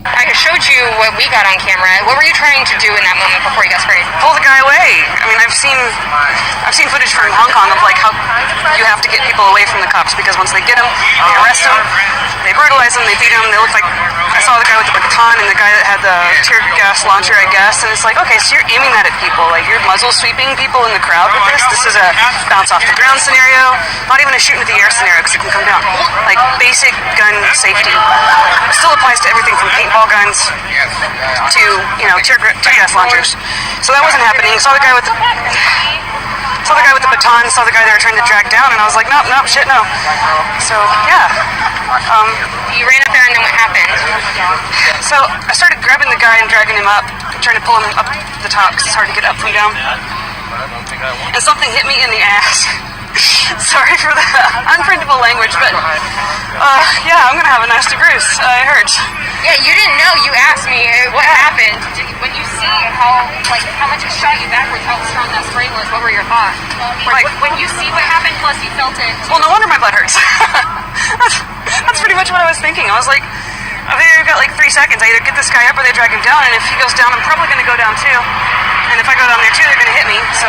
I showed you what we got on camera. What were you trying to do in that moment before you got sprayed? Pull the guy away. I mean, I've seen footage from Hong Kong of like how you have to get people away from the cops because once they get them, they arrest them, they brutalize them, they beat them. They look like I saw the guy with the baton and the guy that had the tear gas launcher, I guess. And it's like, okay, so you're aiming that at people, like you're muzzle sweeping people in the crowd with this. This is a bounce off the ground scenario, not even a shoot into the air scenario because it can come down. Like basic gun safety still applies to everything from paintball guns to tear gas launchers. So that wasn't happening. Saw the guy with the baton, saw the guy they were trying to drag down, and I was like, nope, shit, no. So yeah. You ran up there, and then what happened? So I started grabbing the guy and dragging him up, trying to pull him up the top because it's hard to get up from down. And something hit me in the ass. Sorry for the unprintable language, but yeah, I'm gonna have a nasty bruise. It hurts. Yeah, you didn't know. You asked me what happened. When you see how much it shot you backwards, how strong that spray was, what were your thoughts? Like when you see what happened, plus you felt it. Well, no wonder my butt hurts. That's pretty much what I was thinking. I was like, I think I've got like 3 seconds. I either get this guy up or they drag him down, and if he goes down, I'm probably gonna go down too. And if I go down there too, they're gonna hit me. So.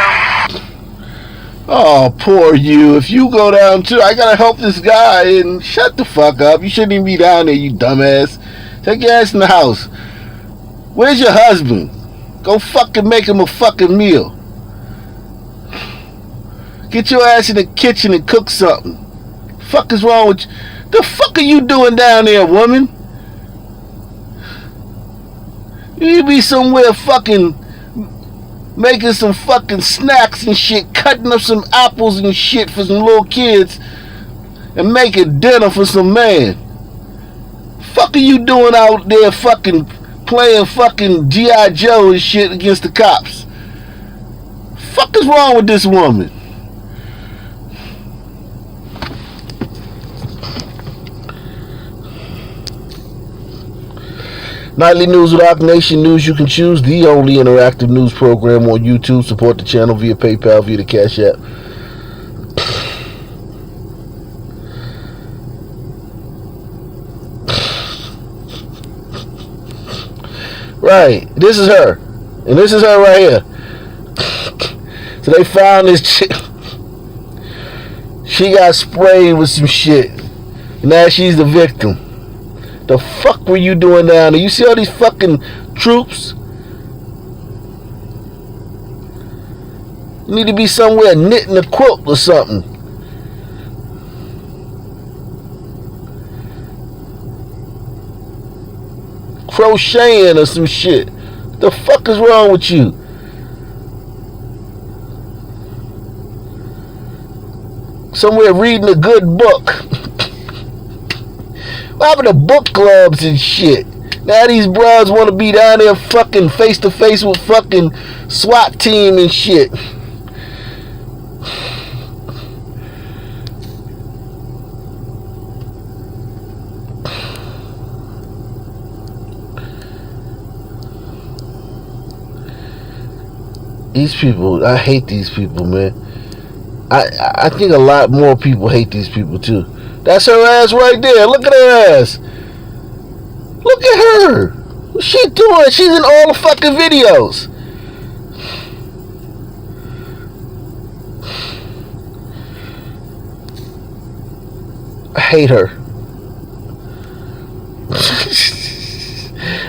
Oh, poor you. If you go down too, I gotta help this guy, and shut the fuck up. You shouldn't even be down there, you dumbass. Take your ass in the house. Where's your husband? Go fucking make him a fucking meal. Get your ass in the kitchen and cook something. Fuck is wrong with you? The fuck are you doing down there, woman? You need to be somewhere fucking making some fucking snacks and shit, cutting up some apples and shit for some little kids, and making dinner for some man. Fuck are you doing out there fucking playing fucking G.I. Joe and shit against the cops? Fuck is wrong with this woman? Nightly News with Rock Nation News you can choose, the only interactive news program on YouTube. Support the channel via PayPal, via the Cash App. Right, this is her. And this is her right here. So they found this chick. She got sprayed with some shit. Now she's the victim. The fuck were you doing down there? You see all these fucking troops? You need to be somewhere knitting a quilt or something. Crocheting or some shit. The fuck is wrong with you? Somewhere reading a good book. What happened to book clubs and shit? Now these bros want to be down there fucking face to face with fucking SWAT team and shit. These people, I hate these people, man. I think a lot more people hate these people too. That's her ass right there. Look at her ass. Look at her. What's she doing? She's in all the fucking videos. I hate her.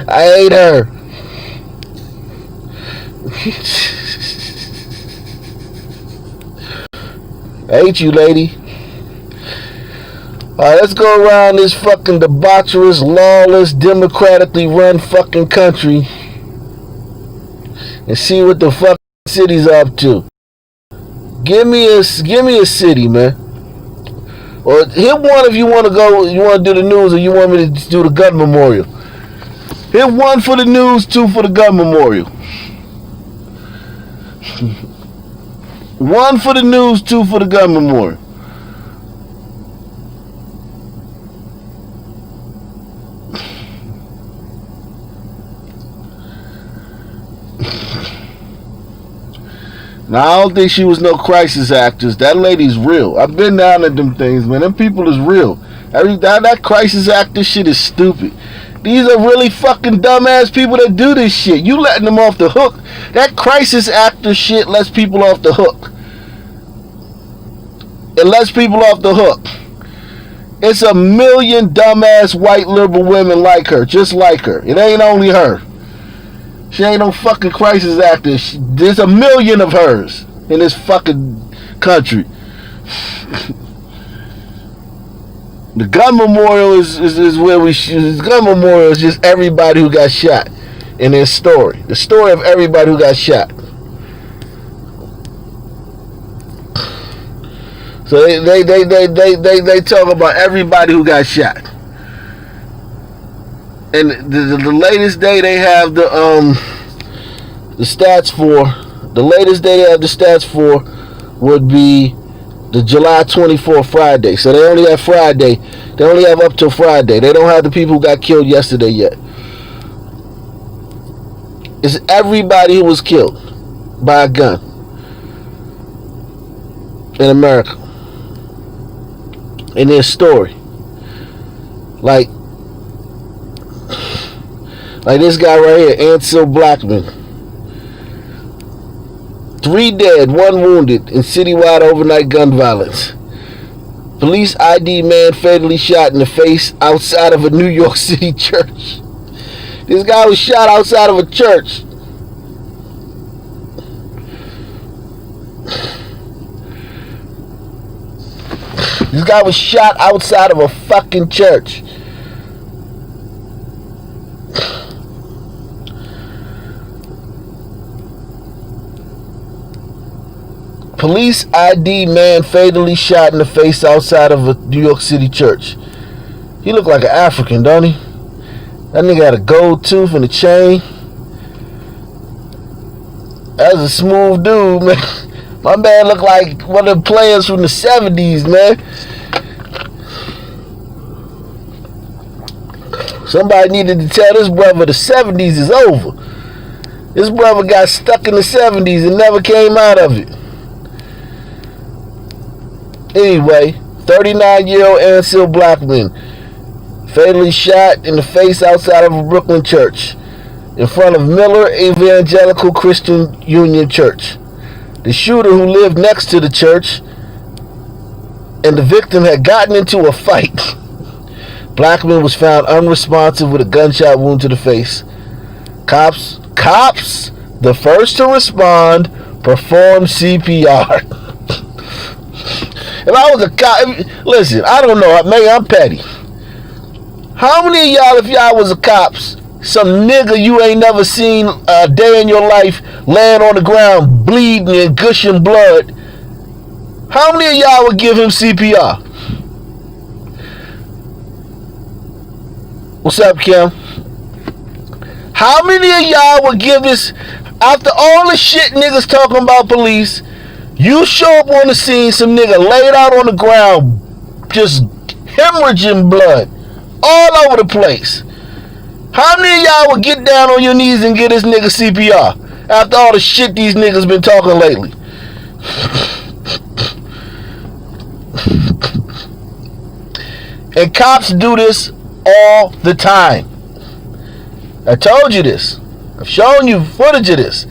I hate her. I hate you, lady. Alright, let's go around this fucking debaucherous, lawless, democratically run fucking country and see what the fucking city's up to. Give me a city, man. Or hit one if you want to go, you want to do the news, or you want me to do the gun memorial. Hit one for the news, two for the gun memorial. One for the news, two for the gun memorial. Now, I don't think she was no crisis actress. That lady's real. I've been down at them things, man. Them people is real. That crisis actor shit is stupid. These are really fucking dumbass people that do this shit. You letting them off the hook. That crisis actor shit lets people off the hook. It lets people off the hook. It's a million dumbass white liberal women like her, just like her. It ain't only her. She ain't no fucking crisis actor. There's a million of hers in this fucking country. The gun memorial is where the gun memorial is just everybody who got shot in their story. The story of everybody who got shot. So they talk about everybody who got shot. And the latest day they have the stats for, the latest day they have the stats for would be the July 24th Friday. So they only have Friday. They only have up till Friday. They don't have the people who got killed yesterday yet. It's everybody who was killed by a gun in America. In their story. Like this guy right here, Ansel Blackman. 3 dead, 1 wounded in citywide overnight gun violence. Police ID man fatally shot in the face outside of a New York City church. This guy was shot outside of a church. This guy was shot outside of a fucking church. Police ID man fatally shot in the face outside of a New York City church. He looked like an African, don't he? That nigga had a gold tooth and a chain. That's a smooth dude, man. My man looked like one of the players from the 70s, man. Somebody needed to tell this brother the 70s is over. This brother got stuck in the 70s and never came out of it. Anyway, 39-year-old Ansel Blackman fatally shot in the face outside of a Brooklyn church in front of Miller Evangelical Christian Union Church. The shooter, who lived next to the church, and the victim had gotten into a fight. Blackman was found unresponsive with a gunshot wound to the face. Cops, the first to respond, performed CPR. If I was a cop, listen, I don't know, maybe I'm petty. How many of y'all, if y'all was a cops, some nigga you ain't never seen a day in your life laying on the ground bleeding and gushing blood, how many of y'all would give him CPR? What's up, Kim? How many of y'all would give this, after all the shit niggas talking about police, you show up on the scene, some nigga laid out on the ground, just hemorrhaging blood all over the place. How many of y'all would get down on your knees and get this nigga CPR after all the shit these niggas been talking lately? And cops do this all the time. I told you this. I've shown you footage of this.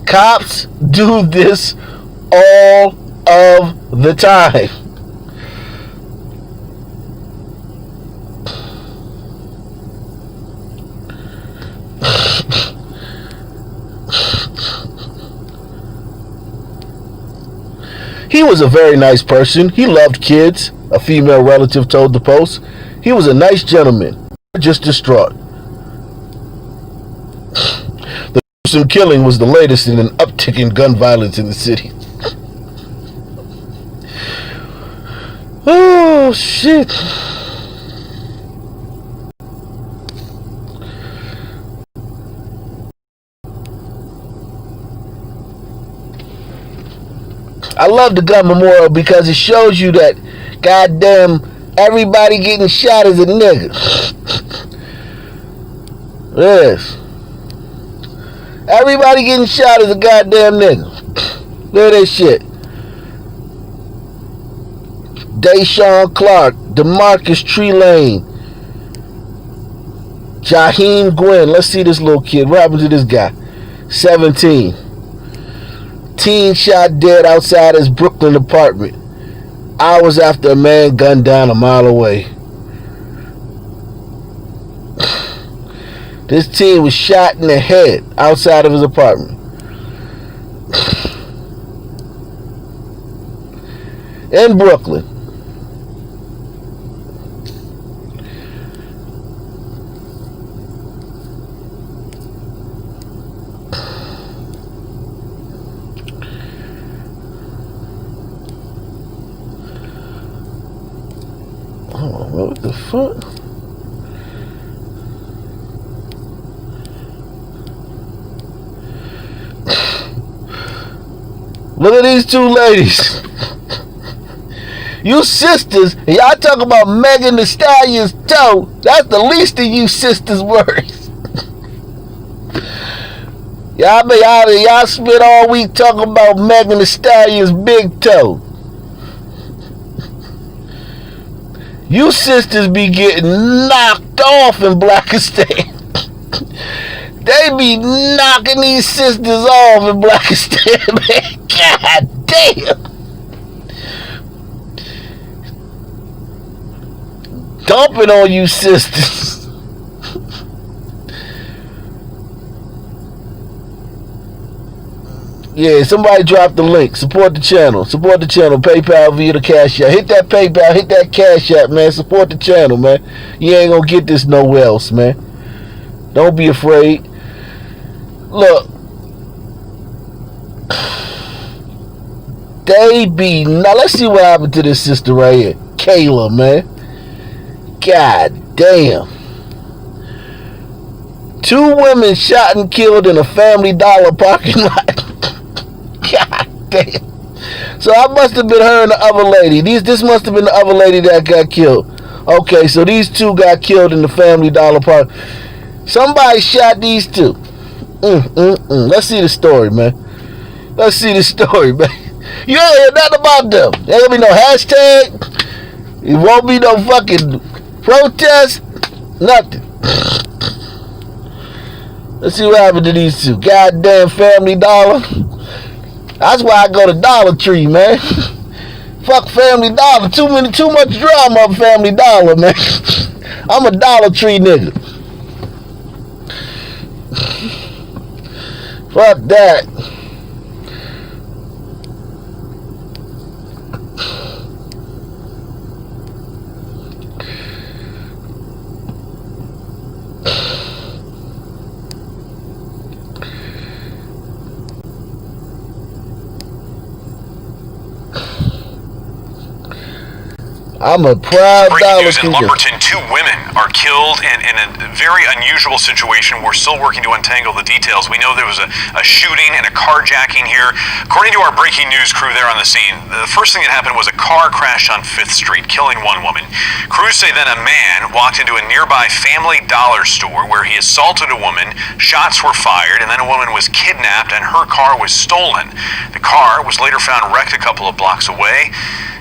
Cops do this all of the time. He was a very nice person. He loved kids, a female relative told the Post. He was a nice gentleman, just distraught. The gruesome killing was the latest in an uptick in gun violence in the city. Oh, shit. I love the gun memorial because it shows you that goddamn everybody getting shot is a nigga. Yes. Everybody getting shot is a goddamn nigga. Look at that shit. Deshaun Clark, DeMarcus Trelane, Jaheim Gwynn. Let's see this little kid. What happened to this guy? 17. Teen shot dead outside his Brooklyn apartment hours after a man gunned down a mile away. This teen was shot in the head outside of his apartment. In Brooklyn. Oh, what the fuck? Look at these two ladies. You sisters, and y'all talk about Megan Thee Stallion's toe. That's the least of you sisters' worries. Y'all spent all week talking about Megan Thee Stallion's big toe. You sisters be getting knocked off in Blackistan. They be knocking these sisters off in Blackistan, man. God damn. Dumping on you sisters. Yeah, somebody drop the link. Support the channel. Support the channel. PayPal via the Cash App. Hit that PayPal. Hit that Cash App, man. Support the channel, man. You ain't gonna get this nowhere else, man. Don't be afraid. Look. Now, let's see what happened to this sister right here. Kayla, man. God damn. 2 women shot and killed in a Family Dollar parking lot. God damn. So I must have been her and the other lady. This must have been the other lady that got killed. Okay, so these 2 got killed in the Family Dollar park. Somebody shot these 2. Let's see the story, man. Let's see the story, man. You don't hear nothing about them. There ain't gonna be no hashtag. It won't be no fucking protest. Nothing. Let's see what happened to these 2. Goddamn Family Dollar. That's why I go to Dollar Tree, man. Fuck Family Dollar. Too much drama of Family Dollar, man. I'm a Dollar Tree nigga. Fuck that. I'm a proud Dollar Tree. In Lumberton, 2 women are killed, and in a very unusual situation. We're still working to untangle the details. We know there was a shooting and a carjacking here. According to our breaking news crew there on the scene, the first thing that happened was a car crashed on 5th Street, killing 1 woman. Crews say then a man walked into a nearby Family Dollar store where he assaulted a woman, shots were fired, and then a woman was kidnapped and her car was stolen. The car was later found wrecked a couple of blocks away.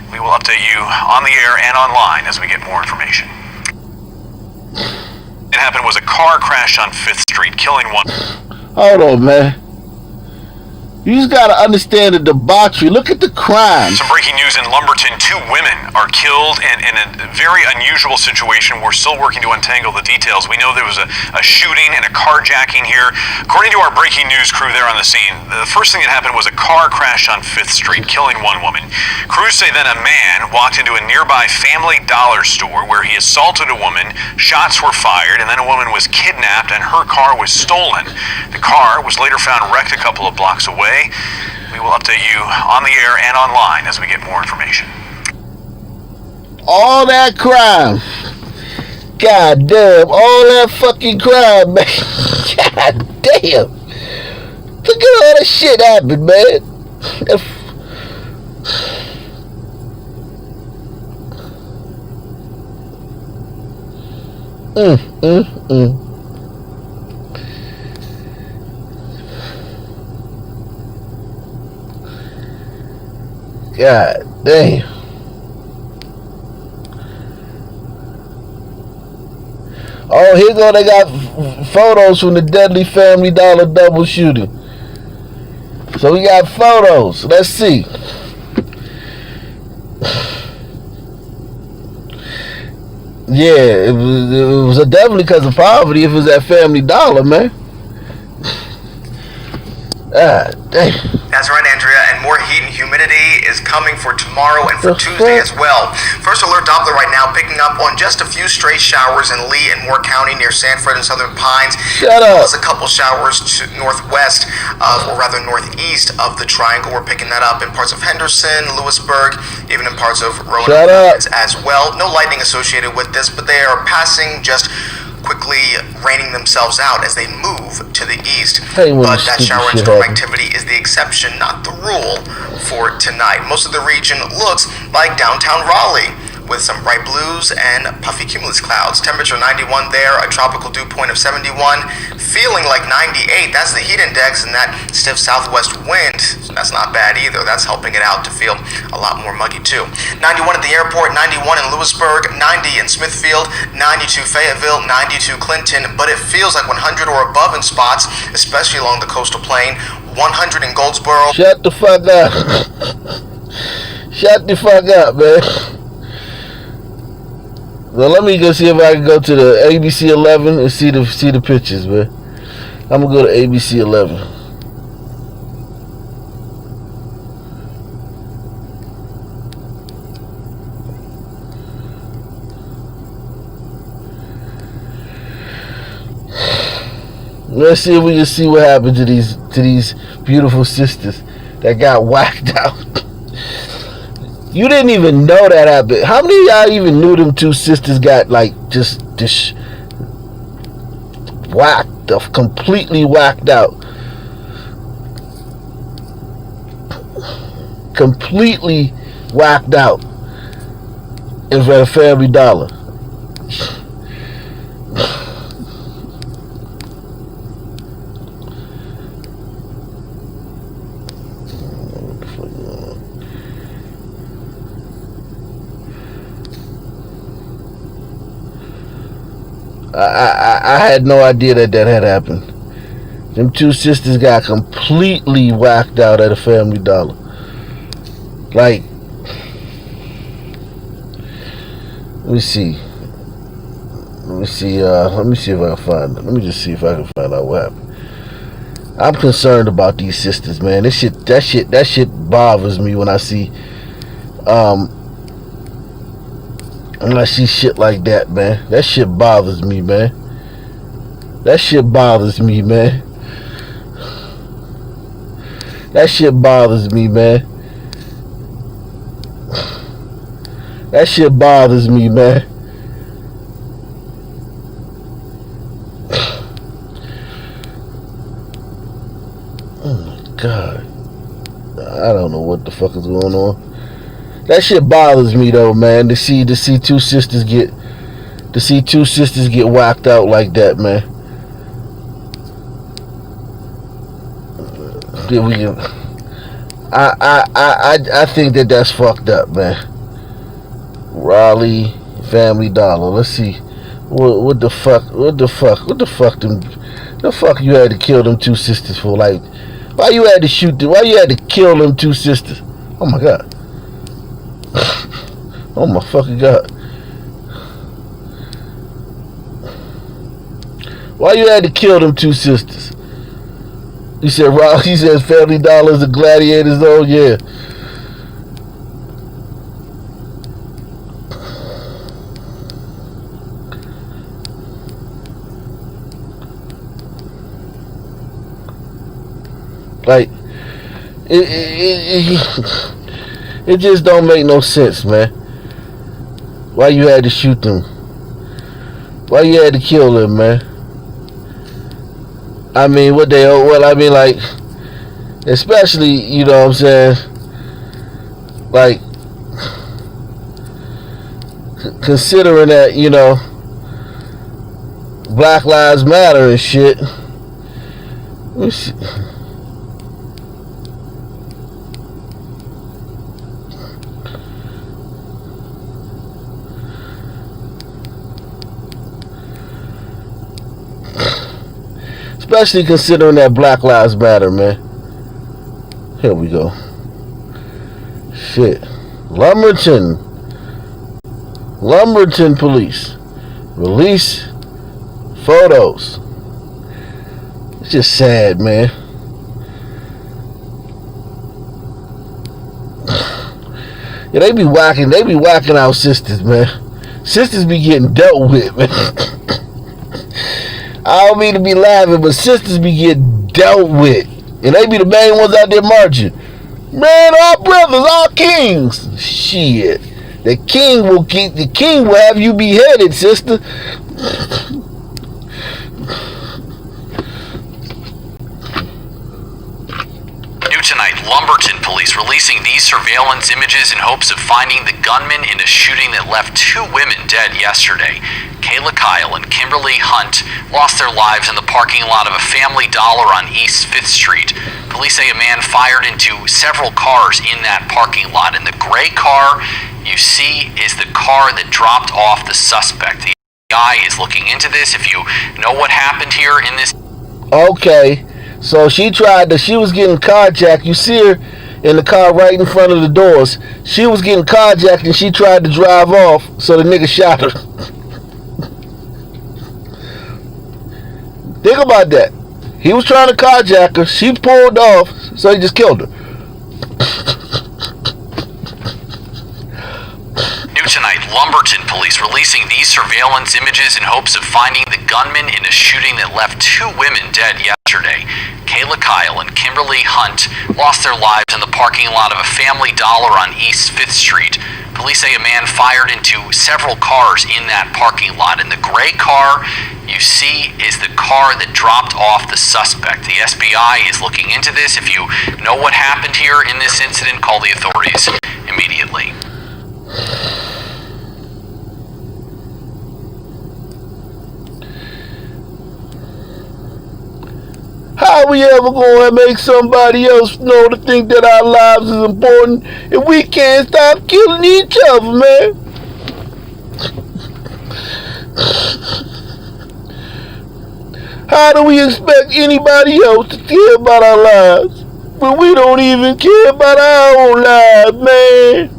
We will update you on the air and online as we get more information. that happened was a car crash on 5th Street, killing one. Hold on, man. You just gotta understand the debauchery. Look at the crime. Some breaking news in Lumberton. 2 women are killed, and in a very unusual situation. We're still working to untangle the details. We know there was a shooting and a carjacking here. According to our breaking news crew there on the scene, the first thing that happened was a car crash on 5th Street, killing 1 woman. Crews say then a man walked into a nearby Family Dollar store where he assaulted a woman, shots were fired, and then a woman was kidnapped and her car was stolen. The car was later found wrecked a couple of blocks away. We will update you on the air and online as we get more information. All that crime. God damn. All that fucking crime, man. God damn. Look at all that shit happen, man. God damn. Oh, here go, they got photos from the deadly Family Dollar double shooting. So we got photos. Let's see. Yeah, it was definitely because of poverty if it was at Family Dollar, man. Ah, damn. That's right, Andrea, and more heat and humidity is coming for tomorrow and for Tuesday as well. First alert Doppler right now picking up on just a few stray showers in Lee and Moore County near Sanford and Southern Pines. Shut up. Plus a couple showers to northwest of, or rather northeast of the Triangle. We're picking that up in parts of Henderson, Lewisburg, even in parts of Roanoke as well. No lightning associated with this, but they are passing just quickly raining themselves out as they move to the east. But that shower and storm activity is the exception, not the rule for tonight. Most of the region looks like downtown Raleigh, with some bright blues and puffy cumulus clouds. Temperature 91 there, a tropical dew point of 71, feeling like 98. That's the heat index, and that stiff southwest wind, so that's not bad either. That's helping it out to feel a lot more muggy too. 91 at the airport, 91 in Lewisburg, 90 in Smithfield, 92 Fayetteville, 92 Clinton, but it feels like 100 or above in spots, especially along the coastal plain. 100 in Goldsboro. Shut the fuck up. Shut the fuck up, man. Well, let me go see if I can go to the ABC 11 and see the pictures, man. I'm gonna go to ABC 11. Let's see if we can see what happened to these beautiful sisters that got whacked out. You didn't even know that happened. How many of y'all even knew them 2 sisters got like just whacked, completely whacked out? Completely whacked out in front of Family Dollar. I had no idea that had happened. Them 2 sisters got completely whacked out at a Family Dollar. Like, let me see. Let me see if I can find it. Let me just see if I can find out what happened. I'm concerned about these sisters, man. That shit bothers me when I see shit like that, man. That shit bothers me, man. That shit bothers me, man. That shit bothers me, man. That shit bothers me, man. Oh my God. I don't know what the fuck is going on. That shit bothers me though, man. To see 2 sisters get whacked out like that, man. I think that's fucked up, man. Raleigh Family Dollar. Let's see What the fuck? What the fuck? What the fuck? The fuck you had to kill them two sisters for? Like, why you had to shoot them? Why you had to kill them two sisters? Oh my god. Oh my fucking god. Why you had to kill them two sisters? He said, Rob, he says Family Dollars and Gladiators. Oh yeah. Like, it just don't make no sense, man. Why you had to shoot them? Why you had to kill them, man? I mean, like, especially, you know what I'm saying? Like, considering that, you know, Black Lives Matter and shit. Let me see. Especially considering that Black Lives Matter, man. Here we go. Shit. Lumberton police release photos. It's just sad, man. Yeah, they be whacking out sisters, man. Sisters be getting dealt with, man. I don't mean to be laughing, but sisters be getting dealt with. And they be the main ones out there marching. Man, all brothers, all kings. Shit. The king will have you beheaded, sister. New tonight, Lumberton police releasing these surveillance images in hopes of finding the gunman in a shooting that left 2 women dead yesterday. Kayla Kyle and Kimberly Hunt lost their lives in the parking lot of a Family Dollar on East 5th Street. Police say a man fired into several cars in that parking lot, and the gray car you see is the car that dropped off the suspect. The FBI is looking into this. If you know what happened here in this... Okay, so she was getting carjacked. You see her in the car right in front of the doors. She was getting carjacked and she tried to drive off, so the nigga shot her. Think about that. He was trying to carjack her. She pulled off, so he just killed her. New tonight, Lumberton police releasing these surveillance images in hopes of finding the gunman in a shooting that left 2 women dead yesterday. Kayla Kyle and Kimberly Hunt lost their lives in the parking lot of a Family Dollar on East 5th Street. Police say a man fired into several cars in that parking lot, and the gray car you see is the car that dropped off the suspect. The FBI is looking into this. If you know what happened here in this incident, call the authorities immediately. How we ever gonna make somebody else know to think that our lives is important if we can't stop killing each other, man? How do we expect anybody else to care about our lives when we don't even care about our own lives, man?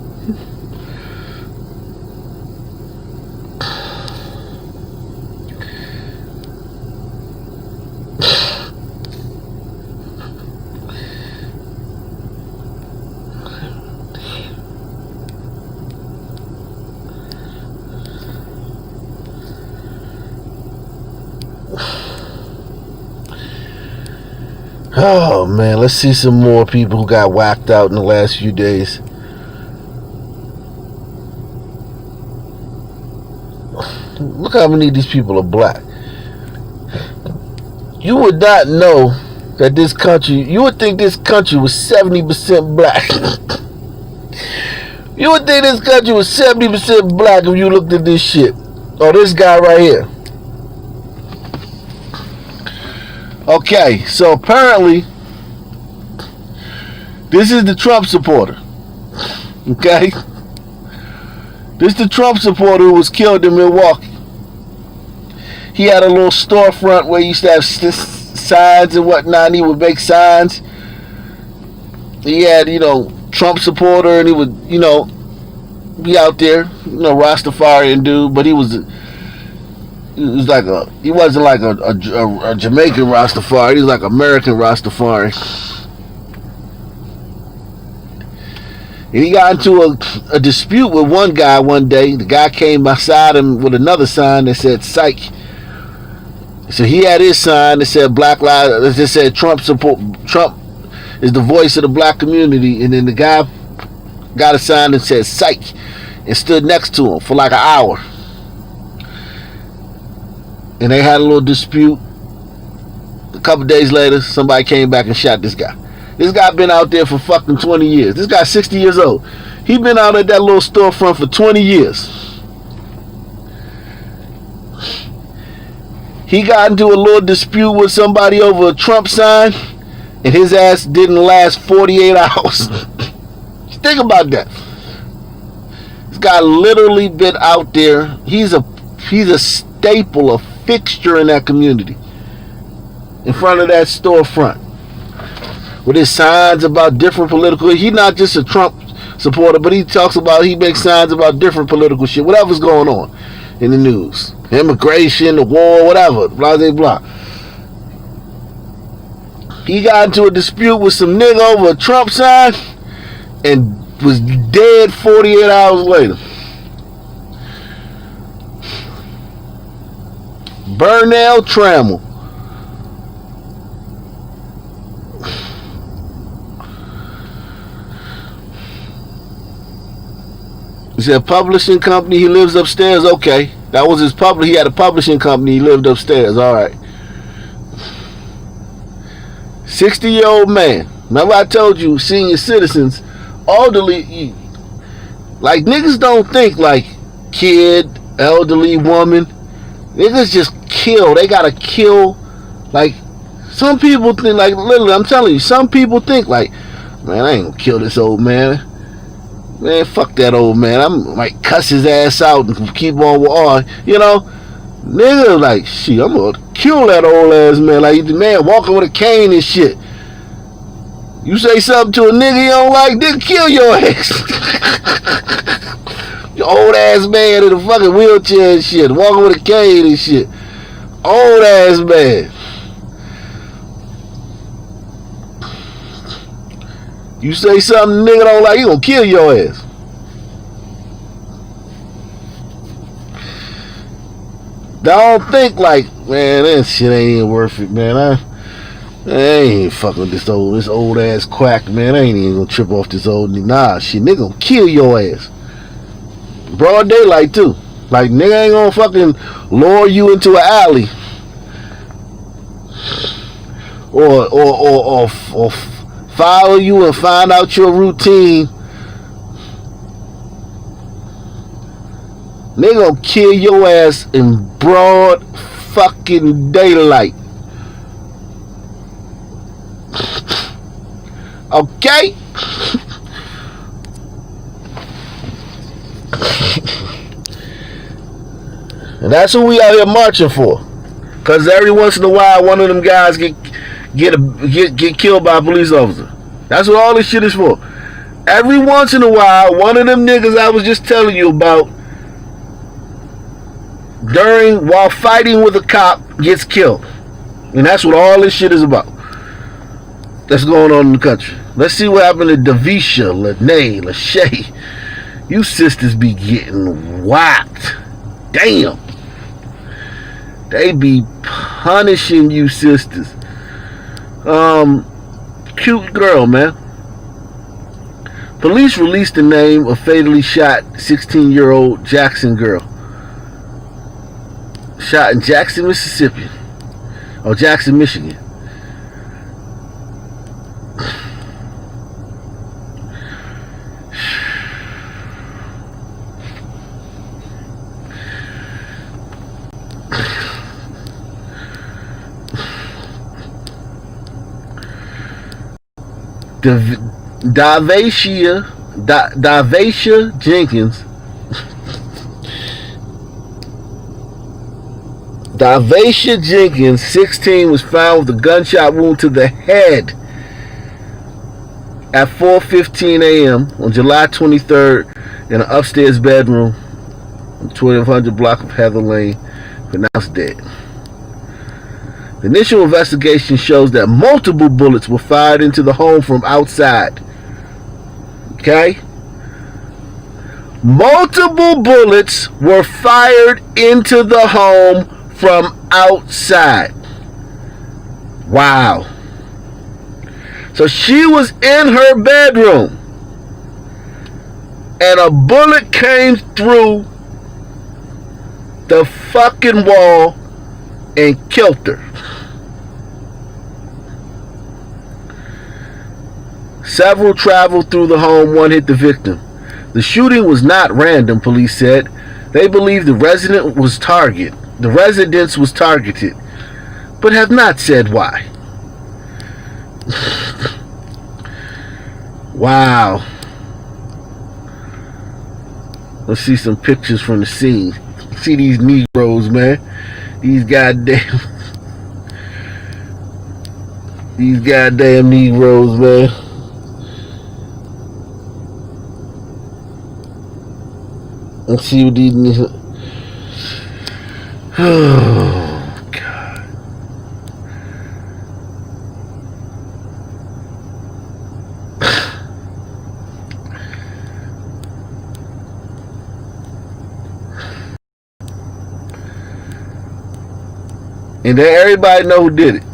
Oh man, let's see some more people who got whacked out in the last few days. Look how many of these people are black. You would not know that this country, you would think this country was 70% black. You would think this country was 70% black if you looked at this shit. Oh, this guy right here. Okay, so apparently, this is the Trump supporter. Okay? This is the Trump supporter who was killed in Milwaukee. he had a little storefront where he used to have signs and whatnot. And he would make signs. He had, Trump supporter, and he would, be out there, Rastafarian dude, but he wasn't like a Jamaican Rastafari. He was like American Rastafari. And he got into a dispute with one guy one day. The guy came beside him with another sign that said "Psych." So he had his sign that said "Black Lives." That said Trump is the voice of the black community, and then the guy got a sign that said "Psych" and stood next to him for like an hour. And they had a little dispute. A couple days later, somebody came back and shot this guy. This guy been out there for fucking 20 years. This guy's 60 years old. He been out at that little storefront for 20 years. He got into a little dispute with somebody over a Trump sign, and his ass didn't last 48 hours. Think about that. This guy literally been out there. He's a staple, a fixture in that community. In front of that storefront. With his signs about different political. He's not just a Trump supporter, but he makes signs about different political shit. Whatever's going on in the news. Immigration, the war, whatever. Blah, blah, blah. He got into a dispute with some nigga over a Trump sign and was dead 48 hours later. Burnell Trammell. He said publishing company, he lives upstairs. Okay. That was his he had a publishing company, he lived upstairs. Alright. 60-year-old man. Remember I told you, senior citizens, elderly, like niggas don't think like kid, elderly woman. Niggas just kill. They gotta kill. Like, some people think, like, literally, I'm telling you, some people think like, man, I ain't gonna kill this old man. Man, fuck that old man. I might cuss his ass out and keep on with all, Nigga, like, shit, I'm gonna kill that old ass man. Like, the man walking with a cane and shit. You say something to a nigga you don't like, then kill your ass. Your old ass man in a fucking wheelchair and shit, walking with a cane and shit. Old ass man. You say something nigga don't like, he gonna kill your ass. Don't think like, man, that shit ain't even worth it, man. I ain't fucking with this old ass quack, man. I ain't even gonna trip off this old nigga. Nah, shit, nigga gonna kill your ass. Broad daylight too. Like, nigga ain't gonna fucking lure you into an alley. Or follow you and find out your routine. They gonna kill your ass in broad fucking daylight. Okay? And that's who we out here marching for. Cause every once in a while one of them guys get killed by a police officer. That's what all this shit is for. Every once in a while, one of them niggas I was just telling you about, while fighting with a cop, gets killed. And that's what all this shit is about. That's going on in the country. Let's see what happened to Davisha, Lene, Lachey. You sisters be getting whacked. Damn. They be punishing you sisters. Cute girl, man. Police released the name of fatally shot 16-year-old Jackson girl. Shot in Jackson, Mississippi. Or Jackson, Michigan. Davacia Jenkins Davisha Jenkins, 16, was found with a gunshot wound to the head at 4:15 a.m. on July 23rd in an upstairs bedroom on 1200 block of Heather Lane, pronounced dead. The initial investigation shows that multiple bullets were fired into the home from outside. Okay? Multiple bullets were fired into the home from outside. Wow. So she was in her bedroom and a bullet came through the fucking wall and killed her. Several traveled through the home, one hit the victim. The shooting was not random, police said. They believe the residence was targeted, but have not said why. Wow. Let's see some pictures from the scene. See these Negroes, man. These goddamn Negroes, man. Let's see what these. Oh, God. And then everybody know who did it.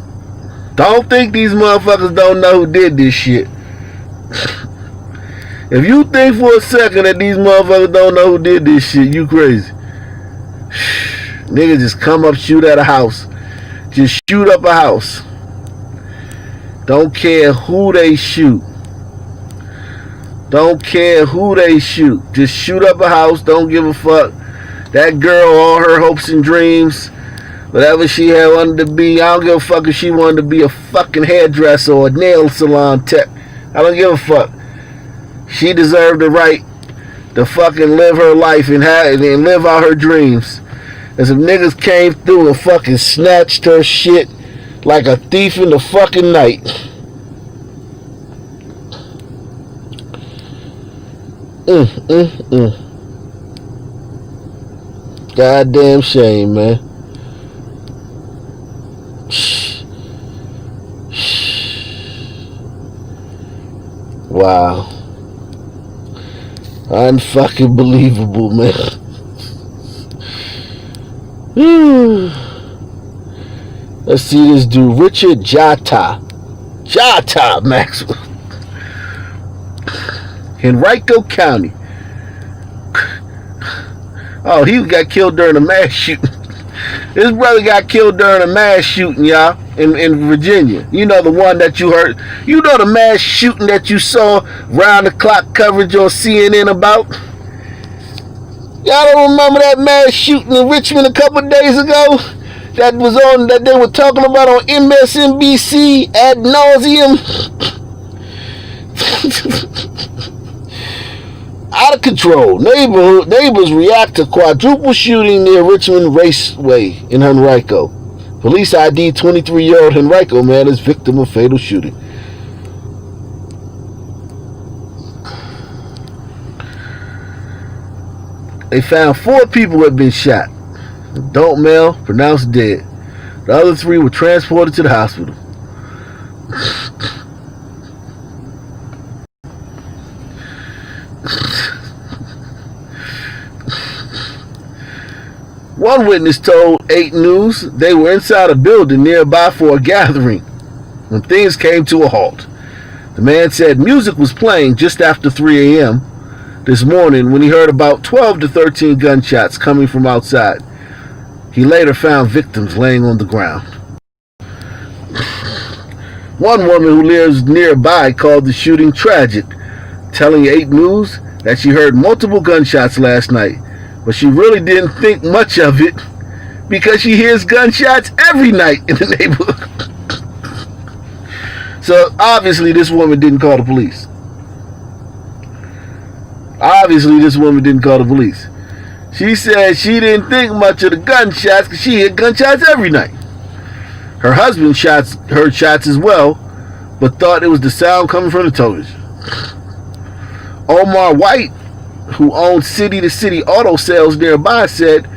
Don't think these motherfuckers don't know who did this shit. If you think for a second that these motherfuckers don't know who did this shit, you crazy. Niggas just come up, shoot at a house. Just shoot up a house. Don't care who they shoot. Don't care who they shoot. Just shoot up a house. Don't give a fuck. That girl, all her hopes and dreams, whatever she had wanted to be, I don't give a fuck if she wanted to be a fucking hairdresser or a nail salon tech. I don't give a fuck. She deserved the right to fucking live her life and live out her dreams. And some niggas came through and fucking snatched her shit like a thief in the fucking night. Goddamn shame, man. Wow. Unfucking believable, man. Let's see this dude, Richard Jata Maxwell, Henrico County. Oh, he got killed during a mass shooting. His brother got killed during a mass shooting, y'all, in Virginia. You know the one that you heard. You know the mass shooting that you saw round the clock coverage on CNN about. Y'all don't remember that mass shooting in Richmond a couple of days ago? That was on, that they were talking about on MSNBC ad nauseum. Out of control. Neighbors react to quadruple shooting near Richmond Raceway in Henrico. Police ID 23-year-old Henrico man is victim of fatal shooting. They found 4 people who had been shot. Adult male pronounced dead. The other 3 were transported to the hospital. One witness told 8 News they were inside a building nearby for a gathering when things came to a halt. The man said music was playing just after 3 a.m. this morning when he heard about 12 to 13 gunshots coming from outside. He later found victims laying on the ground. One woman who lives nearby called the shooting tragic, telling 8 News that she heard multiple gunshots last night, but she really didn't think much of it because she hears gunshots every night in the neighborhood. So obviously this woman didn't call the police. She said she didn't think much of the gunshots because she heard gunshots every night. Her husband heard shots as well, but thought it was the sound coming from the television. Omar White, who owns city-to-city auto sales nearby, said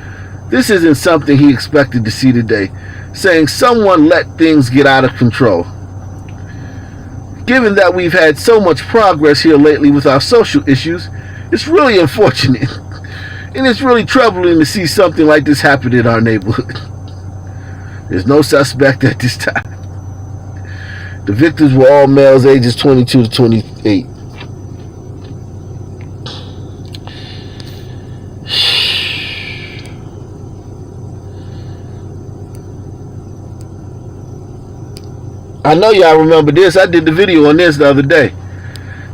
this isn't something he expected to see today, saying someone let things get out of control. Given that we've had so much progress here lately with our social issues, it's really unfortunate. And it's really troubling to see something like this happen in our neighborhood. There's no suspect at this time. The victims were all males ages 22 to 28. I know y'all remember this. I did the video on this the other day.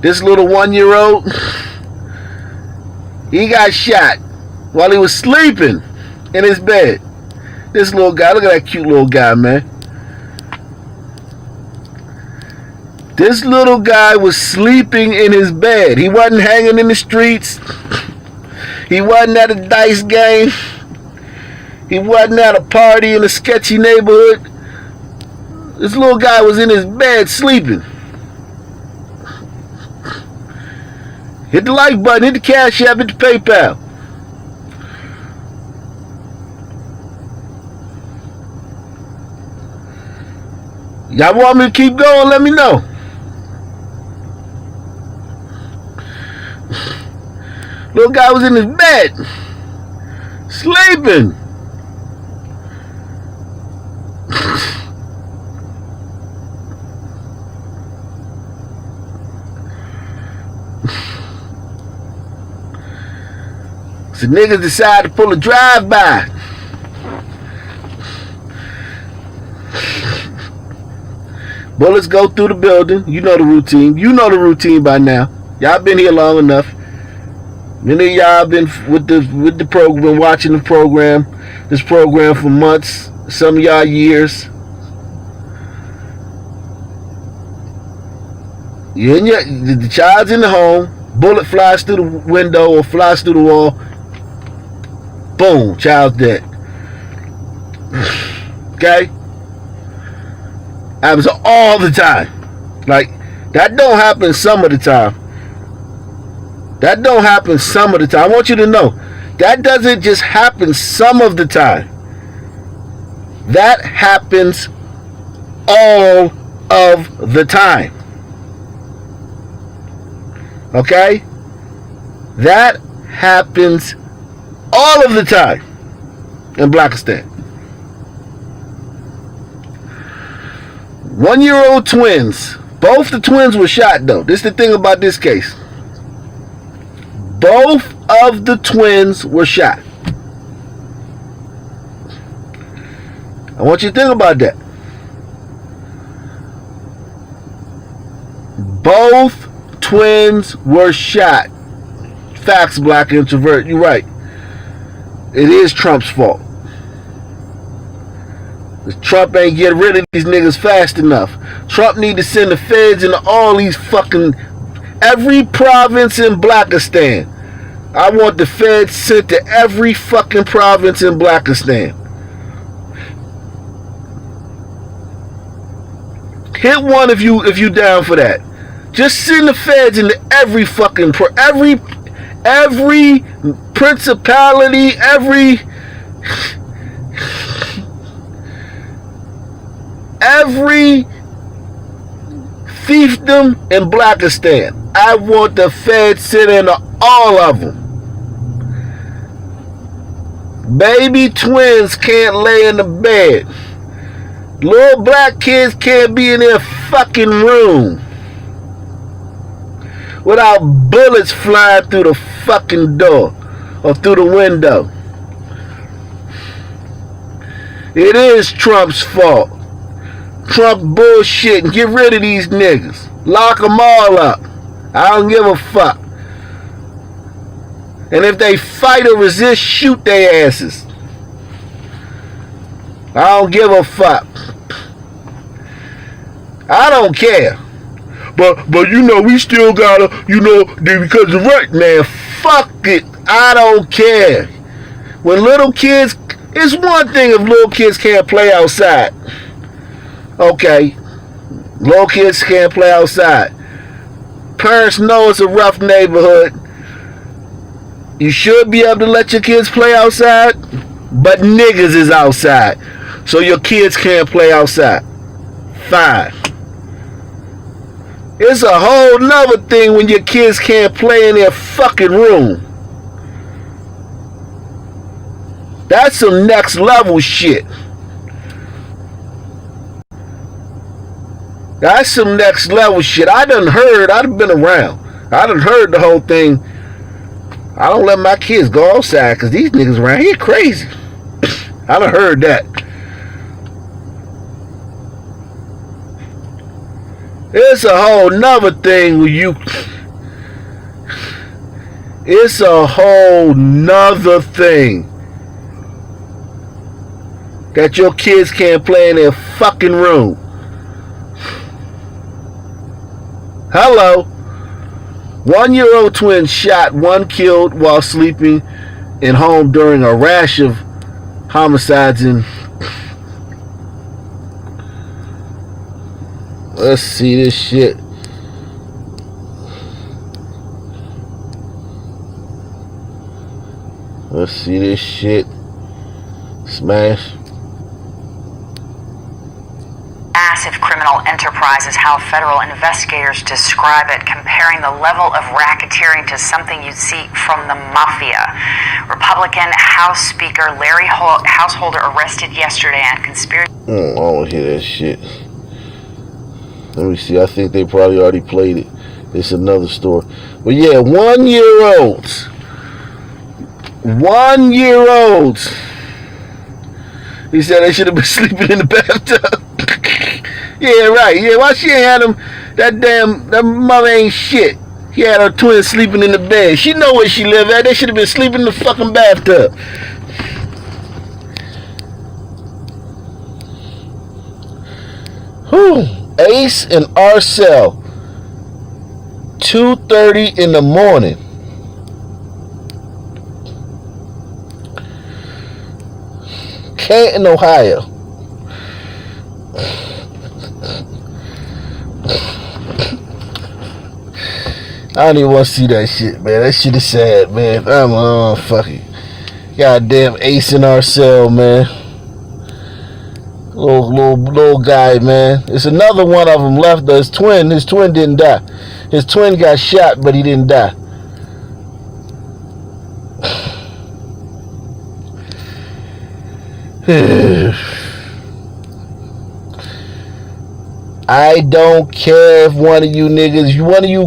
This little 1-year-old, he got shot while he was sleeping in his bed. This little guy, look at that cute little guy, man. This little guy was sleeping in his bed. He wasn't hanging in the streets. He wasn't at a dice game. He wasn't at a party in a sketchy neighborhood. This little guy was in his bed sleeping. Hit the like button, hit the Cash App, hit the PayPal. Y'all want me to keep going? Let me know. Little guy was in his bed, sleeping. So niggas decided to pull a drive-by. Bullets go through the building. You know the routine. You know the routine by now. Y'all been here long enough. Many of y'all been with the program, watching the program, this program for months. Some of y'all years. The child's in the home. Bullet flies through the window or flies through the wall. Boom, child's dead. Okay? Happens all the time. Like, that don't happen some of the time. That don't happen some of the time. I want you to know, that doesn't just happen some of the time. That happens all of the time. Okay? That happens all of the time in Blackistan. 1-year-old twins. Both the twins were shot, though. This is the thing about this case. Both of the twins were shot. I want you to think about that. Both twins were shot. Facts, Black Introvert. You're right. It is Trump's fault. Trump ain't get rid of these niggas fast enough. Trump need to send the feds into all these fucking, every province in Blackistan. I want the feds sent to every fucking province in Blackistan. Hit one if you down for that. Just send the feds into every fucking every principality, every fiefdom in Blackistan. I want the feds sent into all of them. Baby twins can't lay in the bed. Little black kids can't be in their fucking room without bullets flying through the fucking door or through the window. It is Trump's fault. Trump bullshit and get rid of these niggas. Lock them all up. I don't give a fuck. And if they fight or resist, shoot their asses. I don't give a fuck. I don't care. But you know, we still gotta, you know, because the right, man, fuck it. I don't care. When little kids, it's one thing if little kids can't play outside. Okay, little kids can't play outside. Parents know it's a rough neighborhood. You should be able to let your kids play outside, but niggas is outside, so your kids can't play outside. Fine. It's a whole nother thing when your kids can't play in their fucking room. That's some next level shit. That's some next level shit. I done been around. I done heard the whole thing. I don't let my kids go outside because these niggas around here crazy. I done heard that. It's a whole nother thing when you... It's a whole nother thing that your kids can't play in their fucking room. Hello. 1-year-old twin shot, one killed while sleeping in home during a rash of homicides in... Let's see this shit. Let's see this shit. Smash. Massive criminal enterprise is how federal investigators describe it, comparing the level of racketeering to something you'd see from the mafia. Republican House Speaker Larry Householder arrested yesterday on conspiracy. I don't hear that shit. Let me see. I think they probably already played it. It's another story. But yeah, 1-year-olds. 1-year-olds. He said they should have been sleeping in the bathtub. Yeah, right. Yeah, why she ain't had him? That mother ain't shit. He had her twin sleeping in the bed. She know where she live at. They should have been sleeping in the fucking bathtub. Whew. Ace and Arcel. 2:30 in the morning. Canton, Ohio. I don't even want to see that shit, man. That shit is sad, man. I'm fucking goddamn Ace and Arcel, man. Little guy, man. It's another one of them left. His twin didn't die. His twin got shot, but he didn't die. I don't care if one of you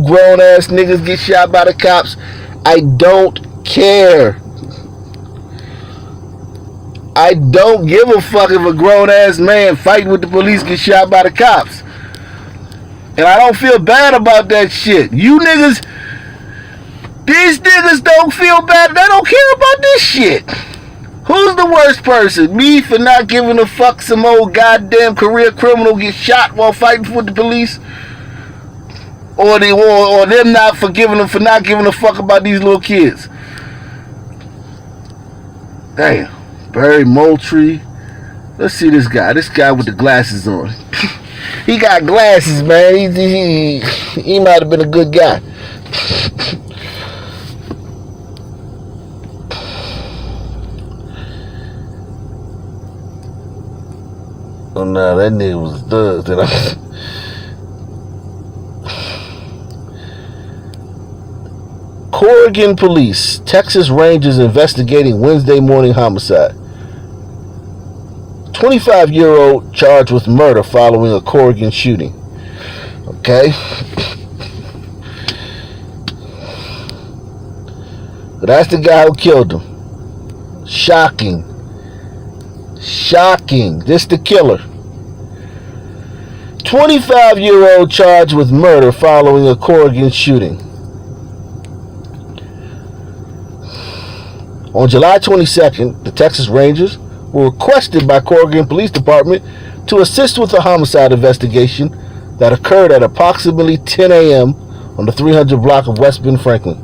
grown ass niggas get shot by the cops. I don't care. I don't give a fuck if a grown ass man fighting with the police gets shot by the cops. And I don't feel bad about that shit. You niggas, these niggas don't feel bad. They don't care about this shit. Who's the worst person? Me for not giving a fuck some old goddamn career criminal get shot while fighting with the police? Or them not forgiving them for not giving a fuck about these little kids? Damn. Barry Moultrie. Let's see this guy. This guy with the glasses on. He got glasses, man. He might have been a good guy. Oh no, that nigga was thugs. Corrigan police, Texas Rangers investigating Wednesday morning homicide. 25-year-old charged with murder following a Corrigan shooting. Okay. But that's the guy who killed him. Shocking. This the killer. 25-year-old charged with murder following a Corrigan shooting. On July 22nd, the Texas Rangers were requested by Corrigan Police Department to assist with a homicide investigation that occurred at approximately 10 a.m. on the 300 block of West Bend Franklin.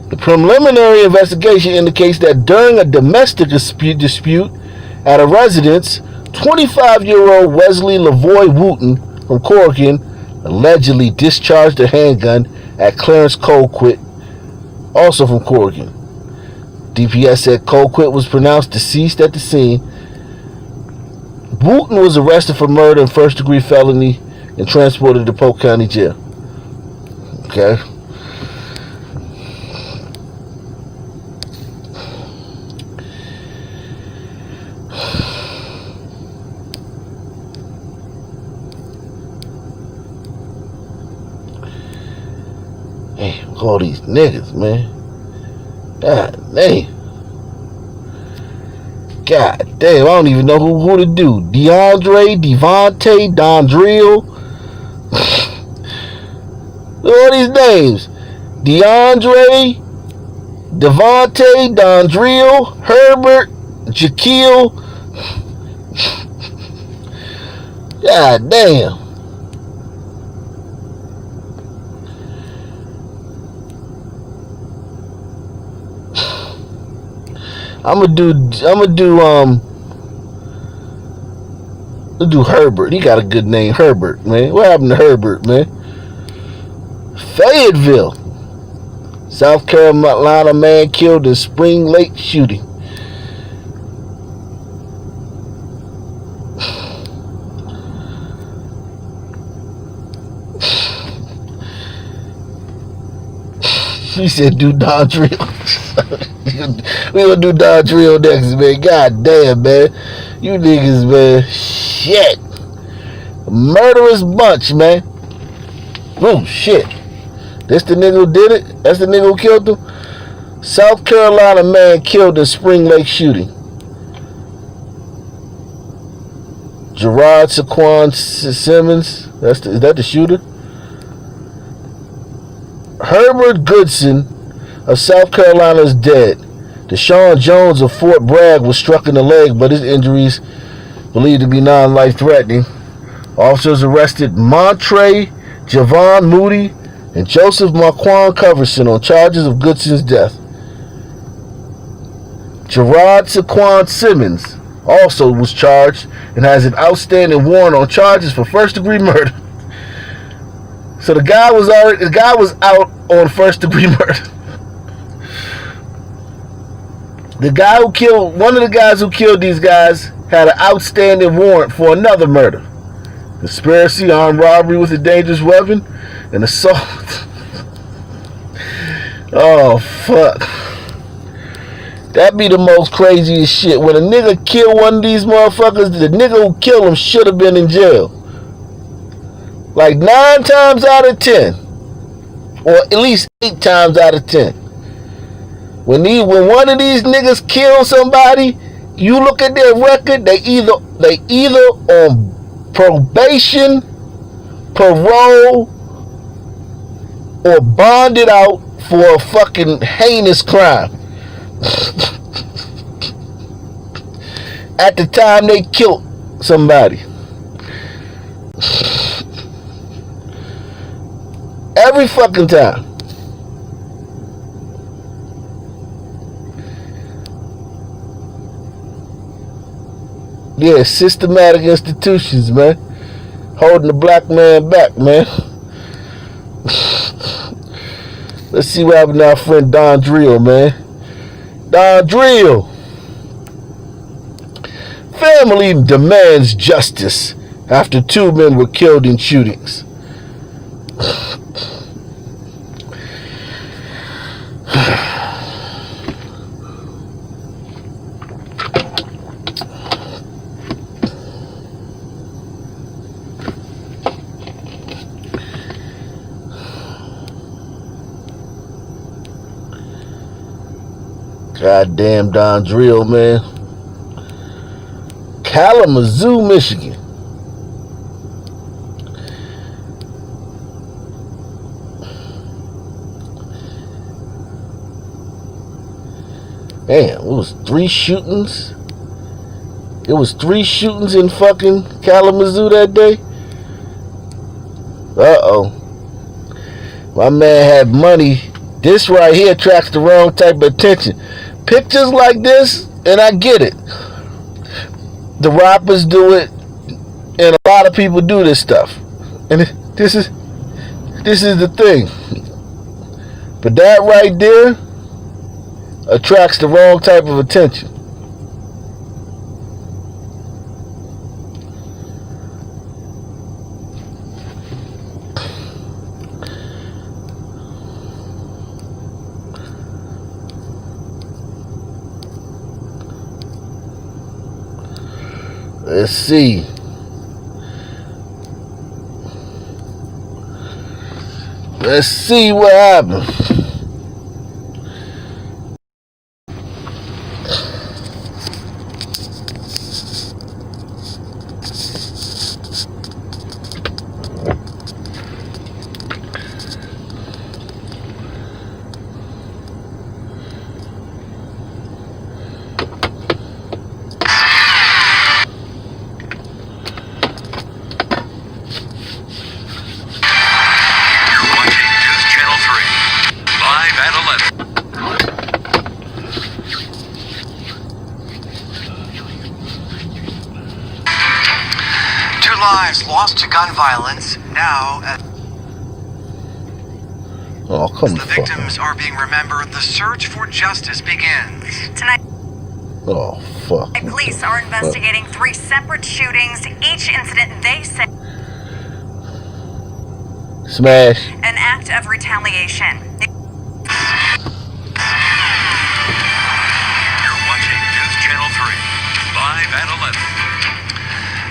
The preliminary investigation indicates that during a domestic dispute at a residence, 25-year-old Wesley Lavoy Wooten from Corrigan allegedly discharged a handgun at Clarence Colquitt, also from Corrigan. DPS said Colquitt was pronounced deceased at the scene. Wooten was arrested for murder and first-degree felony and transported to Polk County Jail. Okay. Hey, all these niggas, man. God damn. God damn, I don't even know who to do. DeAndre, Devontae, Dondriel. Look at all these names. DeAndre, Devontae, Dondriel, Herbert, Jaquil. God damn. I'm gonna do Herbert. He got a good name, Herbert, man. What happened to Herbert, man? Fayetteville, South Carolina man killed in Spring Lake shooting. He said do Don Drill. We gonna do Don Drill next, man. God damn, man. You niggas, man. Shit. A murderous bunch, man. Oh, shit. This the nigga who did it? That's the nigga who killed him? South Carolina man killed in Spring Lake shooting. Gerard Saquon Simmons. Is that the shooter? Herbert Goodson of South Carolina is dead. Deshaun Jones of Fort Bragg was struck in the leg, but his injuries believed to be non-life-threatening. Officers arrested Montre Javon Moody and Joseph Marquand Coverson on charges of Goodson's death. Gerard Saquon Simmons also was charged and has an outstanding warrant on charges for first-degree murder. So the guy was out on first-degree murder. The guy who killed, one of the guys who killed these guys had an outstanding warrant for another murder. Conspiracy, armed robbery with a dangerous weapon, and assault. Oh, fuck. That be the most craziest shit. When a nigga kill one of these motherfuckers, the nigga who killed him should have been in jail. Like 9 times out of 10. Or at least 8 times out of 10. When one of these niggas kill somebody, you look at their record, they either on probation, parole, or bonded out for a fucking heinous crime. At the time they killed somebody. Every fucking time. Yeah, systematic institutions, man. Holding the black man back, man. Let's see what happened to our friend Don Drill, man. Don Drill. Family demands justice after 2 men were killed in shootings. Goddamn Don Drill, man. Kalamazoo, Michigan. Damn, it was 3 shootings. It was 3 shootings in fucking Kalamazoo that day. Uh-oh. My man had money This right here attracts the wrong type of attention. Pictures like this, and I get it. The rappers do it, and a lot of people do this stuff. And this is the thing. But that right there attracts the wrong type of attention. Let's see. Let's see what happens. Lives lost to gun violence now as the victims are being remembered, the search for justice begins. Tonight, fuck. police are investigating 3 separate shootings. Each incident, they say, Smash. an act of retaliation. You're watching News Channel 3, live at 11.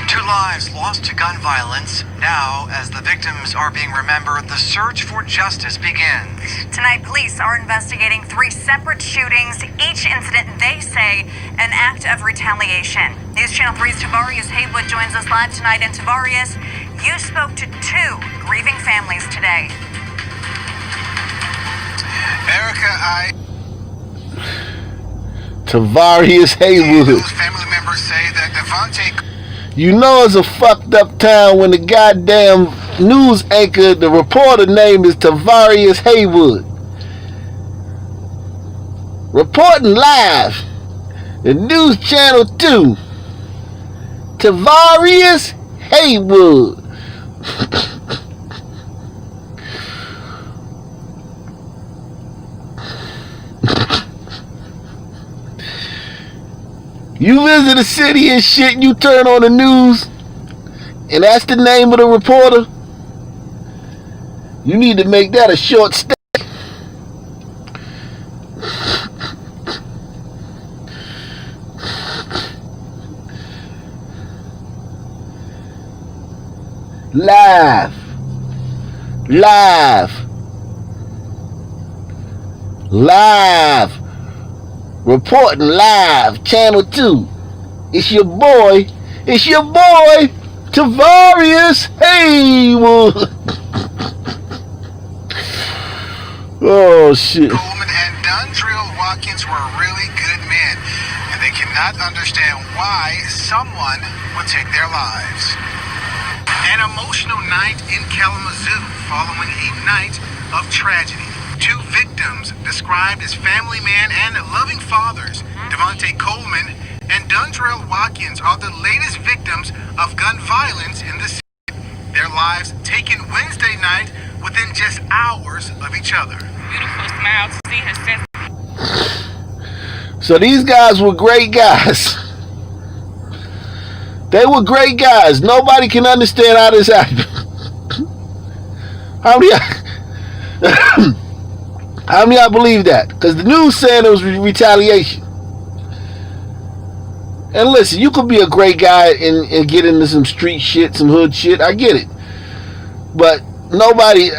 2 lives lost to gun violence. Now, as the victims are being remembered, the search for justice begins. Tonight, police are investigating 3 separate shootings. Each incident, they say, an act of retaliation. News Channel 3's Tavarius Haywood joins us live tonight. And Tavarius, you spoke to 2 grieving families today. Erica, Tavarius Haywood. Those family members say that Devontae... You know it's a fucked up town when the goddamn news anchor, the reporter name is Tavarius Haywood. Reporting live. The News Channel 2. Tavarius Haywood. You visit a city and shit, and you turn on the news, and that's the name of the reporter. You need to make that a short stay. Live. Reporting live, Channel 2. It's your boy, Tavarius Haywood. Oh, shit. Coleman and Dundrill Watkins were really good men, and they cannot understand why someone would take their lives. An emotional night in Kalamazoo following a night of tragedy. 2 victims described as family man and loving fathers, Devontae Coleman and Dundrill Watkins, are the latest victims of gun violence in the city. Their lives taken Wednesday night within just hours of each other. Beautiful smile to see her sister. So these guys were great guys. They were great guys. Nobody can understand how this happened. How many y'all believe that? Because the news saying it was retaliation. And listen, you could be a great guy and get into some street shit, some hood shit. I get it. But nobody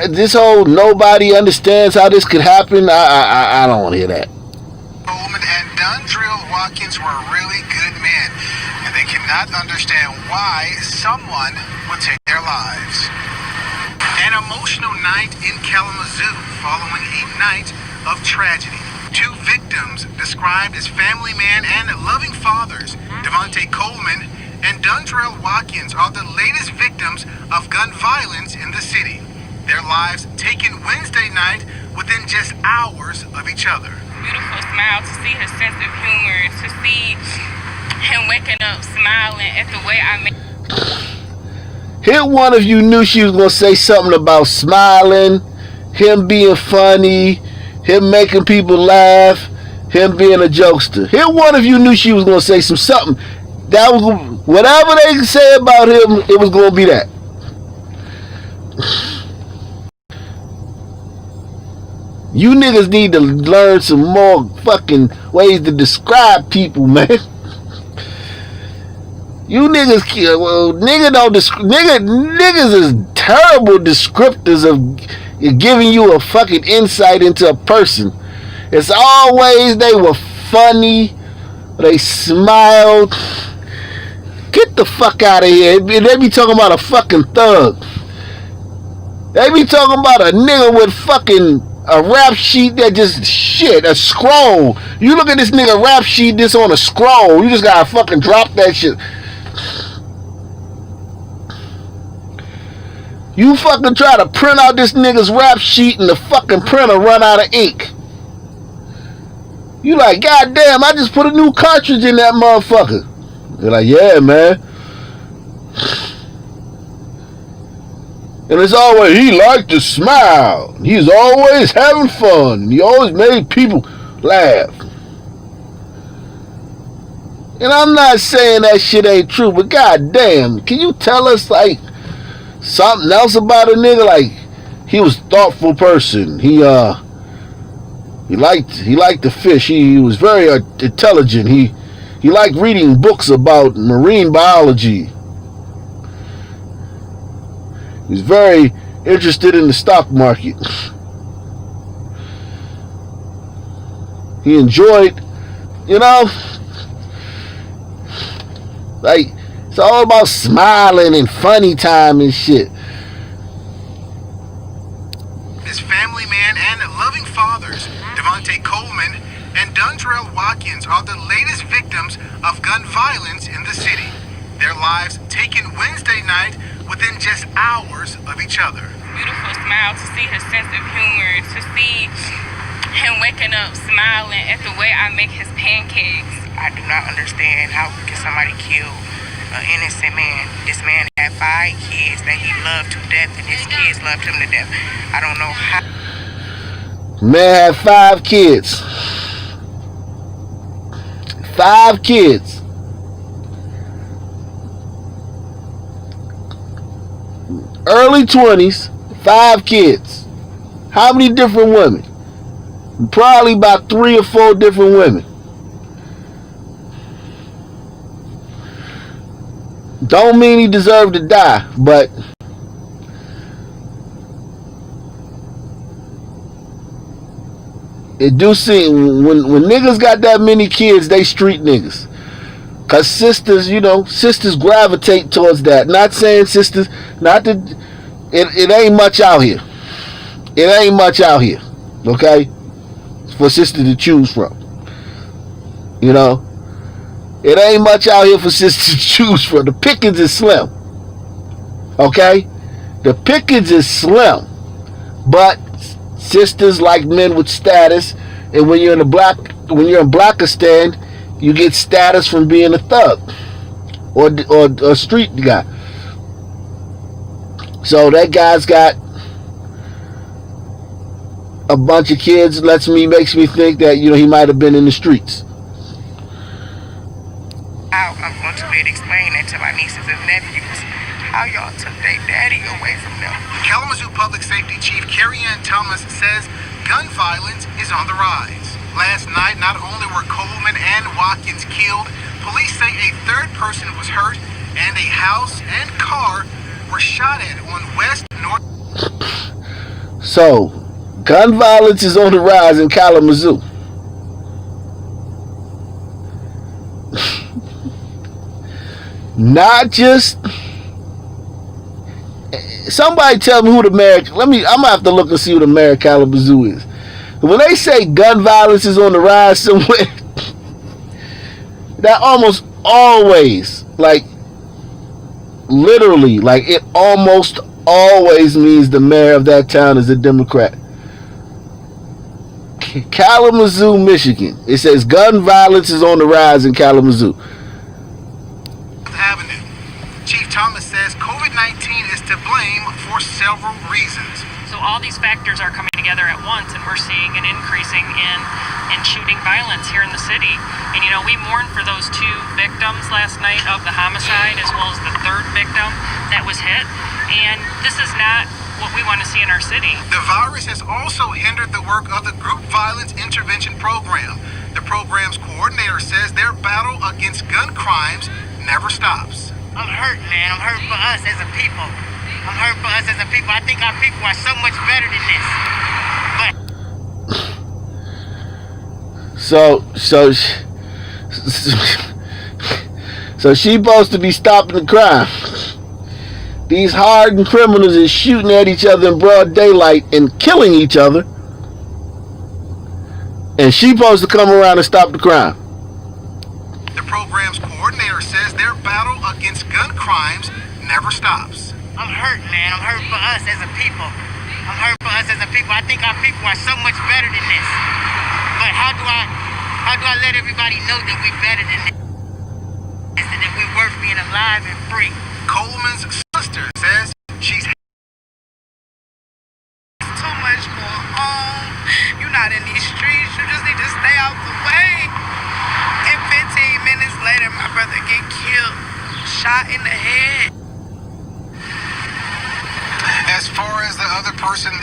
understands how this could happen. I don't want to hear that. Coleman and Dundrill Watkins were really good men, and they cannot understand why someone would take their lives. An emotional night in Kalamazoo following a night of tragedy. 2 victims described as family man and loving fathers, Devontae Coleman and Dundrill Watkins, are the latest victims of gun violence in the city. Their lives taken Wednesday night within just hours of each other. Beautiful smile, to see her sense of humor, to see him waking up smiling at the way I made. Hit one of you knew she was going to say something about smiling, him being funny, him making people laugh, him being a jokester. Hit one of you knew she was going to say something. That was, whatever they say about him, it was going to be that. You niggas need to learn some more fucking ways to describe people, man. You niggas, well, niggas is terrible descriptors of giving you a fucking insight into a person. It's always they were funny, they smiled. Get the fuck out of here. They be talking about a fucking thug. They be talking about a nigga with fucking a rap sheet that just shit, a scroll. You look at this nigga rap sheet, this on a scroll. You just gotta fucking drop that shit. You fucking try to print out this nigga's rap sheet and the fucking printer run out of ink. You like, goddamn, I just put a new cartridge in that motherfucker. They're like, yeah, man. And it's always, he liked to smile. He's always having fun. He always made people laugh. And I'm not saying that shit ain't true, but goddamn, can you tell us like something else about a nigga? Like, he was a thoughtful person. He liked to fish. He was very intelligent. He liked reading books about marine biology. He was very interested in the stock market. He enjoyed, you know, like, it's all about smiling and funny time and shit. His family man and loving fathers, Devontae Coleman and Dontrell Watkins, are the latest victims of gun violence in the city. Their lives taken Wednesday night within just hours of each other. Beautiful smile, to see her sense of humor, to see him waking up smiling at the way I make his pancakes. I do not understand how can somebody kill an innocent man. This man had 5 kids that he loved to death, and his kids loved him to death. I don't know how. Man had 5 kids. 5 kids. Early 20s, 5 kids. How many different women? Probably about 3 or 4 different women. Don't mean he deserved to die, but it do seem when niggas got that many kids, they street niggas. Cause sisters, you know, sisters gravitate towards that. Not saying sisters, not that it ain't much out here. It ain't much out here, okay? For sisters to choose from. You know? It ain't much out here for sisters to choose from. The pickings is slim. Okay? The pickings is slim. But sisters like men with status, and when you're in Blackistan, you get status from being a thug or a street guy. So that guy's got a bunch of kids. Makes me think that, you know, he might have been in the streets. I'm going to be able to explain that to my nieces and nephews. How y'all took their daddy away from them. Kalamazoo Public Safety Chief Carrie Ann Thomas says gun violence is on the rise. Last night, not only were Coleman and Watkins killed, police say a third person was hurt, and a house and car were shot at on West North. So, gun violence is on the rise in Kalamazoo. Not just. Somebody tell me who the mayor. I'm gonna have to look and see who the mayor of Kalamazoo is. When they say gun violence is on the rise somewhere, that almost always, like, literally, like, it almost always means the mayor of that town is a Democrat. Kalamazoo, Michigan. It says gun violence is on the rise in Kalamazoo. Avenue. Chief Thomas says COVID-19 is to blame for several reasons. So all these factors are coming together at once, and we're seeing an increasing in shooting violence here in the city. And you know, we mourned for those 2 victims last night of the homicide, as well as the 3rd victim that was hit. And this is not what we want to see in our city. The virus has also hindered the work of the Group Violence Intervention Program. The program's coordinator says their battle against gun crimes never stops. I'm hurt, man. I'm hurt for us as a people. I'm hurt for us as a people. I think our people are so much better than this. So she supposed to be stopping the crime. These hardened criminals is shooting at each other in broad daylight and killing each other. And she supposed to come around and stop the crime. The program's coordinator says their battle against gun crimes never stops. I'm hurt, man. I'm hurt for us as a people. I'm hurt for us as a people. I think our people are so much better than this. But how do I let everybody know that we're better than this? And that we're worth being alive and free? Coleman's sister says she's too much going on. You're not in these streets. You just need to stay out the way. And 15 minutes later, my brother get killed, shot in the head. As far as the other person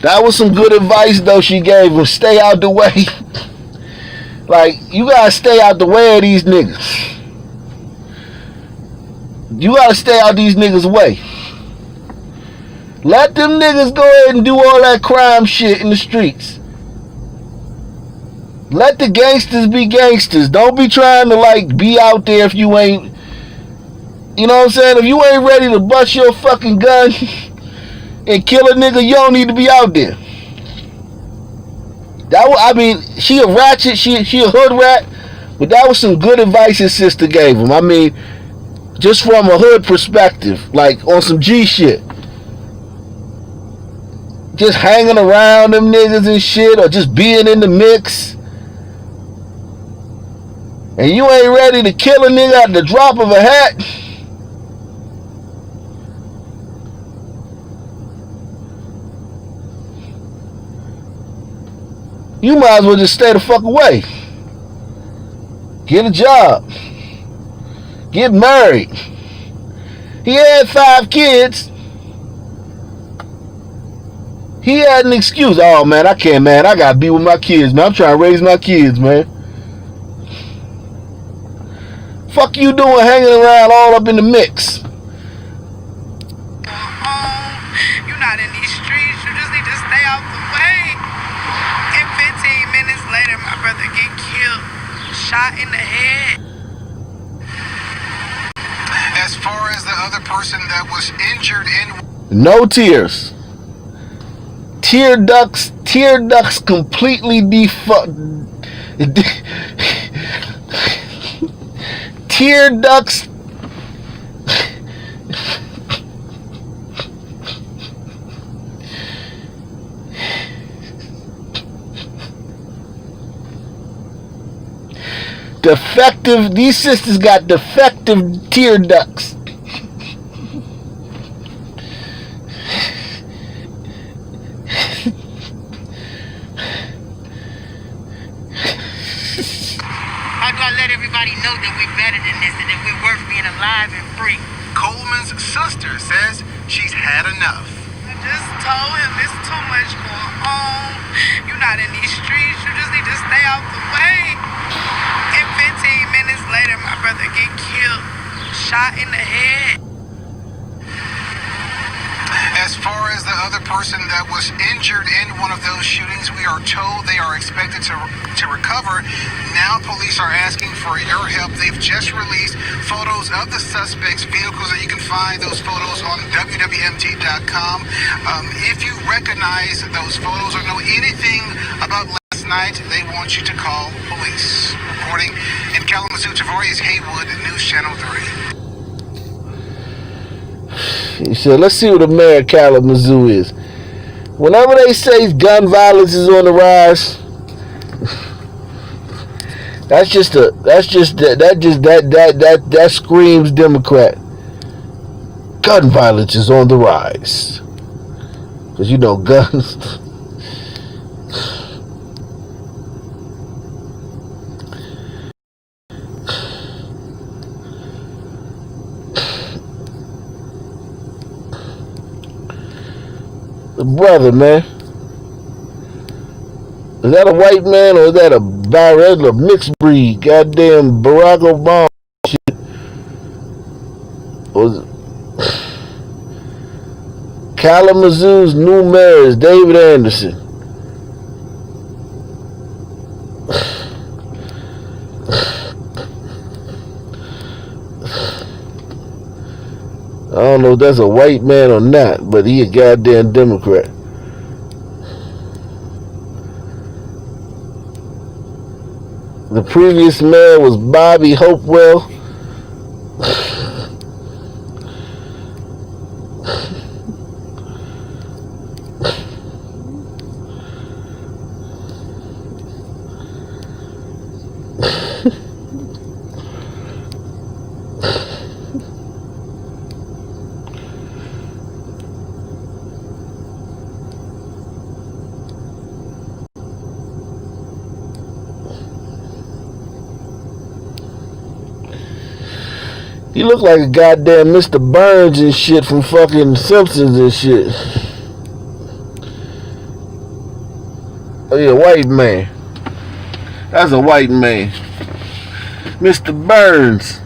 that was some good advice though she gave him. Stay out the way. Like, you gotta stay out the way of these niggas. You gotta stay out these niggas' way. Let them niggas go ahead and do all that crime shit in the streets. Let the gangsters be gangsters. Don't be trying to like be out there if you ain't, you know what I'm saying? If you ain't ready to bust your fucking gun and kill a nigga, you don't need to be out there. I mean, she a ratchet, she a hood rat, but that was some good advice his sister gave him. I mean, just from a hood perspective, like on some G shit. Just hanging around them niggas and shit, or just being in the mix. And you ain't ready to kill a nigga at the drop of a hat. You might as well just stay the fuck away. Get a job. Get married. He had 5 kids. He had an excuse. Oh man, I can't, man. I gotta be with my kids, man. I'm trying to raise my kids, man. Fuck you doing hanging around all up in the mix? You're not in these streets. You just need to stay out the way. And 15 minutes later, my brother get killed, shot in the head. As far as the other person that was injured in... No tears. Tear ducts completely tear ducts. Defective, these sisters got defective tear ducts. How do I let everybody know that we're better than this and that we're worth being alive and free? Coleman's sister says she's had enough. I just told him it's too much going on. You're not in these streets. You just need to stay out the way. And 15 minutes later, my brother get killed, shot in the head. As far as the other person that was injured in one of those shootings, we are told they are expected to recover. Now police are asking for your help. They've just released photos of the suspects' vehicles, and you can find those photos on WWMT.com. If you recognize those photos or know anything about last night, they want you to call police. Reporting in Kalamazoo, Tavarius Haywood, News Channel 3. He said, let's see what the mayor of Kalamazoo is. Whenever they say gun violence is on the rise, That screams Democrat. Gun violence is on the rise. Cause you know guns. Brother, man. Is that a white man or is that a regular mixed breed? Goddamn Barack Obama shit. Was Kalamazoo's new mayor is David Anderson. I don't know if that's a white man or not, but he a goddamn Democrat. The previous mayor was Bobby Hopewell. He looked like a goddamn Mr. Burns and shit from fucking Simpsons and shit. Oh yeah, white man. That's a white man. Mr. Burns.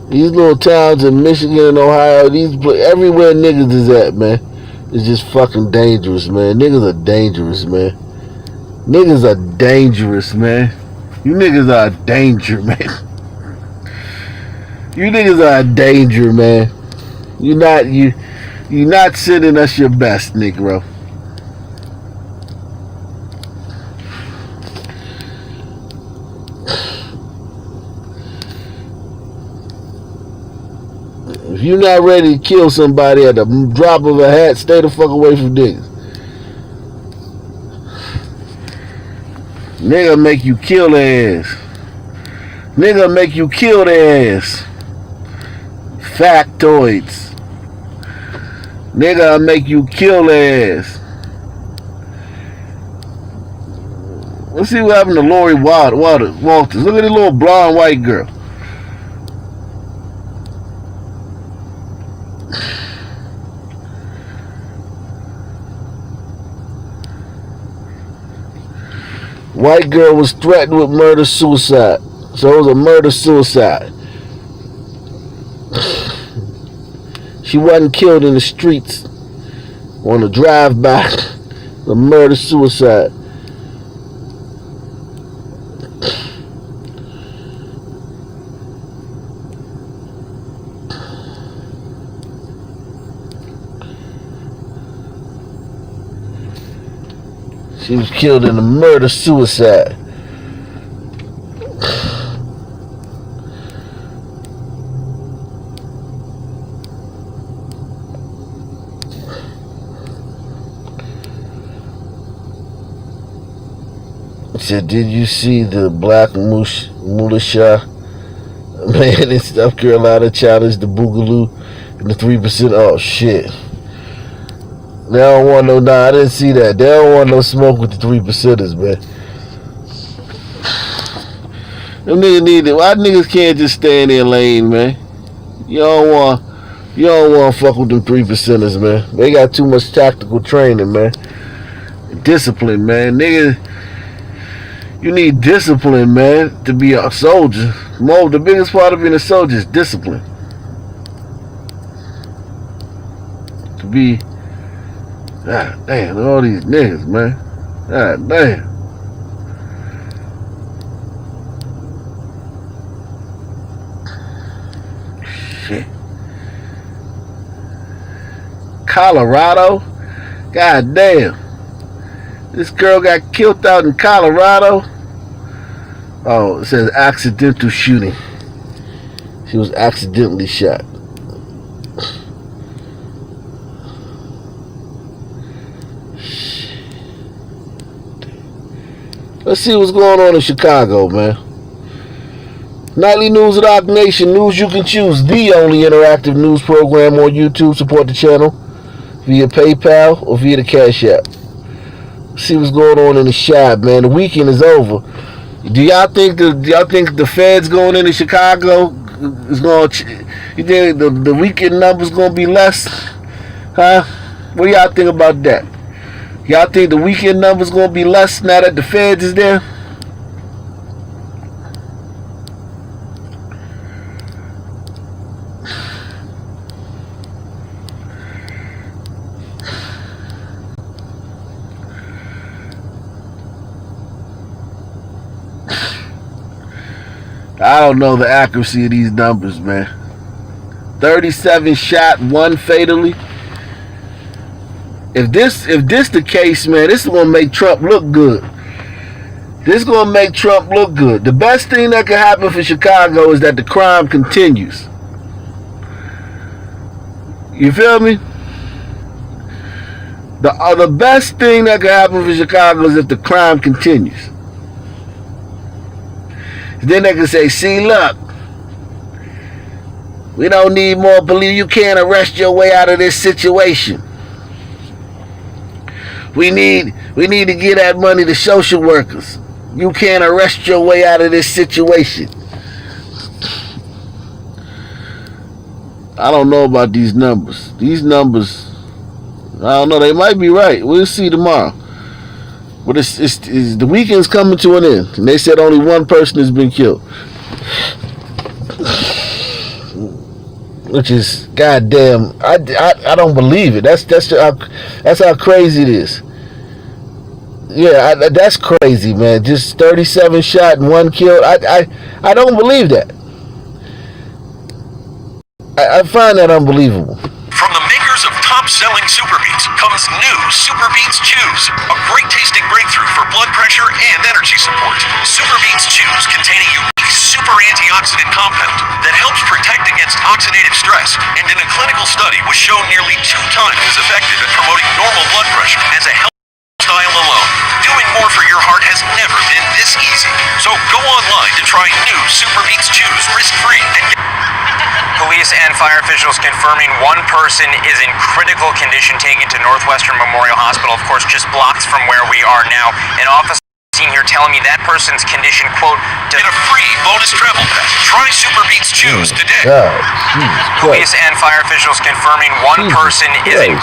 These little towns in Michigan and Ohio, everywhere niggas is at, man, it's just fucking dangerous, man. Niggas are dangerous, man. Niggas are dangerous, man. You niggas are a danger, man. You niggas are a danger, man. You not sending us your best, Negro. If you're not ready to kill somebody at the drop of a hat, stay the fuck away from niggas. Nigga make you kill their ass. Nigga make you kill their ass. Factoids. Nigga make you kill their ass. Let's see what happened to Lori Walters. Look at the little blonde white girl. White girl was threatened with murder-suicide. So it was a murder-suicide. She wasn't killed in the streets on a drive-by. A murder-suicide. She was killed in a murder-suicide. Said, did you see the black militia man in South Carolina challenged the Boogaloo and the 3%? Oh shit. They don't want no, I didn't see that. They don't want no smoke with the 3%ers, man. Them niggas need it. Why niggas can't just stay in their lane, man? You don't want to fuck with them 3%ers, man. They got too much tactical training, man. Discipline, man. Niggas, You need discipline, man, to be a soldier. The biggest part of being a soldier is discipline. To be, God damn, all these niggas, man. God damn. Shit. Colorado? God damn. This girl got killed out in Colorado. Oh, it says accidental shooting. She was accidentally shot. Let's see what's going on in Chicago, man. Nightly News of Rock Nation. News you can choose. The only interactive news program on YouTube. Support the channel via PayPal or via the Cash App. See what's going on in the shop, man. The weekend is over. Do y'all think the feds going into Chicago is going to? You think the weekend numbers going to be less? Huh? What do y'all think about that? Y'all think the weekend numbers going to be less now that the feds is there? I don't know the accuracy of these numbers, man. 37 shot, 1 fatally. If this the case, man, this is gonna make Trump look good. This is gonna make Trump look good. The best thing that can happen for Chicago is that the crime continues. You feel me? The best thing that can happen for Chicago is if the crime continues. Then they can say, see, look, we don't need more police. You can't arrest your way out of this situation. We need to give that money to social workers. You can't arrest your way out of this situation. I don't know about these numbers. These numbers, I don't know. They might be right. We'll see tomorrow. But it's the weekend's coming to an end, and they said only one person has been killed, which is goddamn. I don't believe it. That's how crazy it is. Yeah, that's crazy, man. Just 37 shot and 1 killed. I don't believe that. I find that unbelievable. From the makers of top-selling Super Beets comes new Super Beets Chews, a great-tasting breakthrough for blood pressure and energy support. Super Beets Chews contain a unique super antioxidant compound that helps protect against oxidative stress, and in a clinical study was shown nearly 2 times as effective at promoting normal blood pressure as a health style alone. Doing more for your heart has never been this easy. So go online to try new Super Beets Chews risk-free and get... Police and fire officials confirming one person is in critical condition taken to Northwestern Memorial Hospital, of course, just blocks from where we are now. An officer seen here telling me that person's condition, quote, get a free bonus travel pack. Try Super Beets Chews today. Police and fire officials confirming one person is in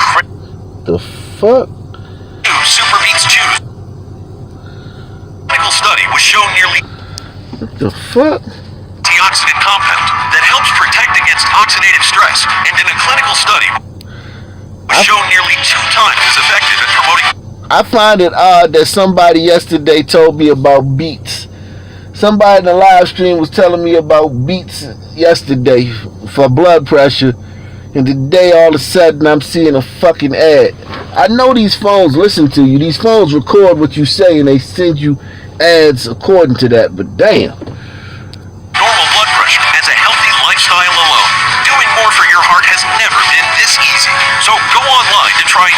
the fuck? New Super Beets Chews. Clinical study was shown nearly... What the fuck? Antioxidant compound that helps protect against oxidative stress, and in a clinical study was shown nearly 2 times as effective at promoting... I find it odd that somebody yesterday told me about beets. Somebody in the live stream was telling me about beets yesterday for blood pressure, and today all of a sudden I'm seeing a fucking ad. I know these phones listen to you. These phones record what you say and they send you ads according to that, but damn. Normal blood pressure as a healthy lifestyle alone. Doing more for your heart has never been this easy. So go online to try...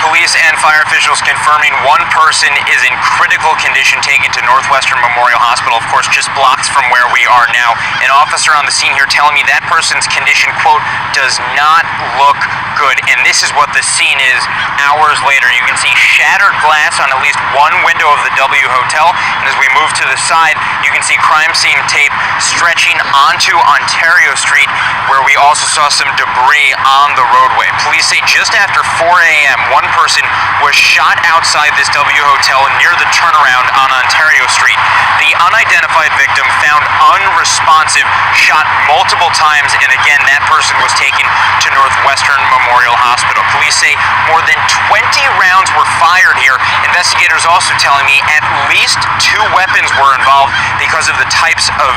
Police and fire officials confirming one person is in critical condition taken to Northwestern Memorial Hospital, of course, just blocks from where we are now. An officer on the scene here telling me that person's condition, quote, does not look good. And this is what the scene is hours later. You can see shattered glass on at least one window of the W Hotel. And as we move to the side, you can see crime scene tape stretching onto Ontario Street, where we also saw some debris on the roadway. Police say just after 4 a.m., a.m., one person was shot outside this W Hotel near the turnaround on Ontario Street. The unidentified victim, found unresponsive, shot multiple times, and again, that person was taken to Northwestern Memorial Hospital. Police say more than 20 rounds were fired here. Investigators also telling me at least 2 weapons were involved because of the types of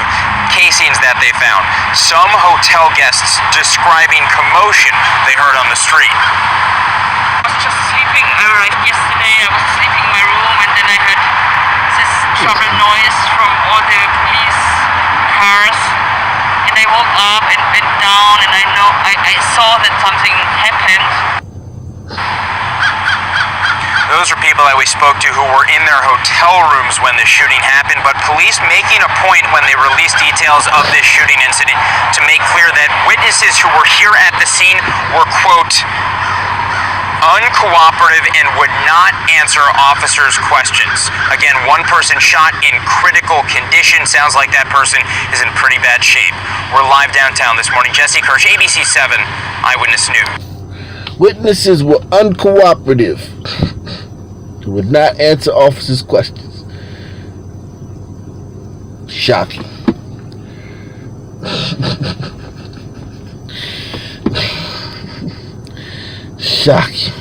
casings that they found. Some hotel guests describing commotion they heard on the street. I was just sleeping. I arrived yesterday. I was sleeping in my room, and then I heard this trouble noise from all the police cars. And I woke up and went down, and I saw that something happened. Those are people that we spoke to who were in their hotel rooms when the shooting happened, but police making a point when they released details of this shooting incident to make clear that witnesses who were here at the scene were, quote, uncooperative and would not answer officers' questions. Again, one person shot in critical condition. Sounds like that person is in pretty bad shape. We're live downtown this morning. Jesse Kirsch, ABC 7 Eyewitness News. Witnesses were uncooperative. Would not answer officers' questions. Shocking. Shocking.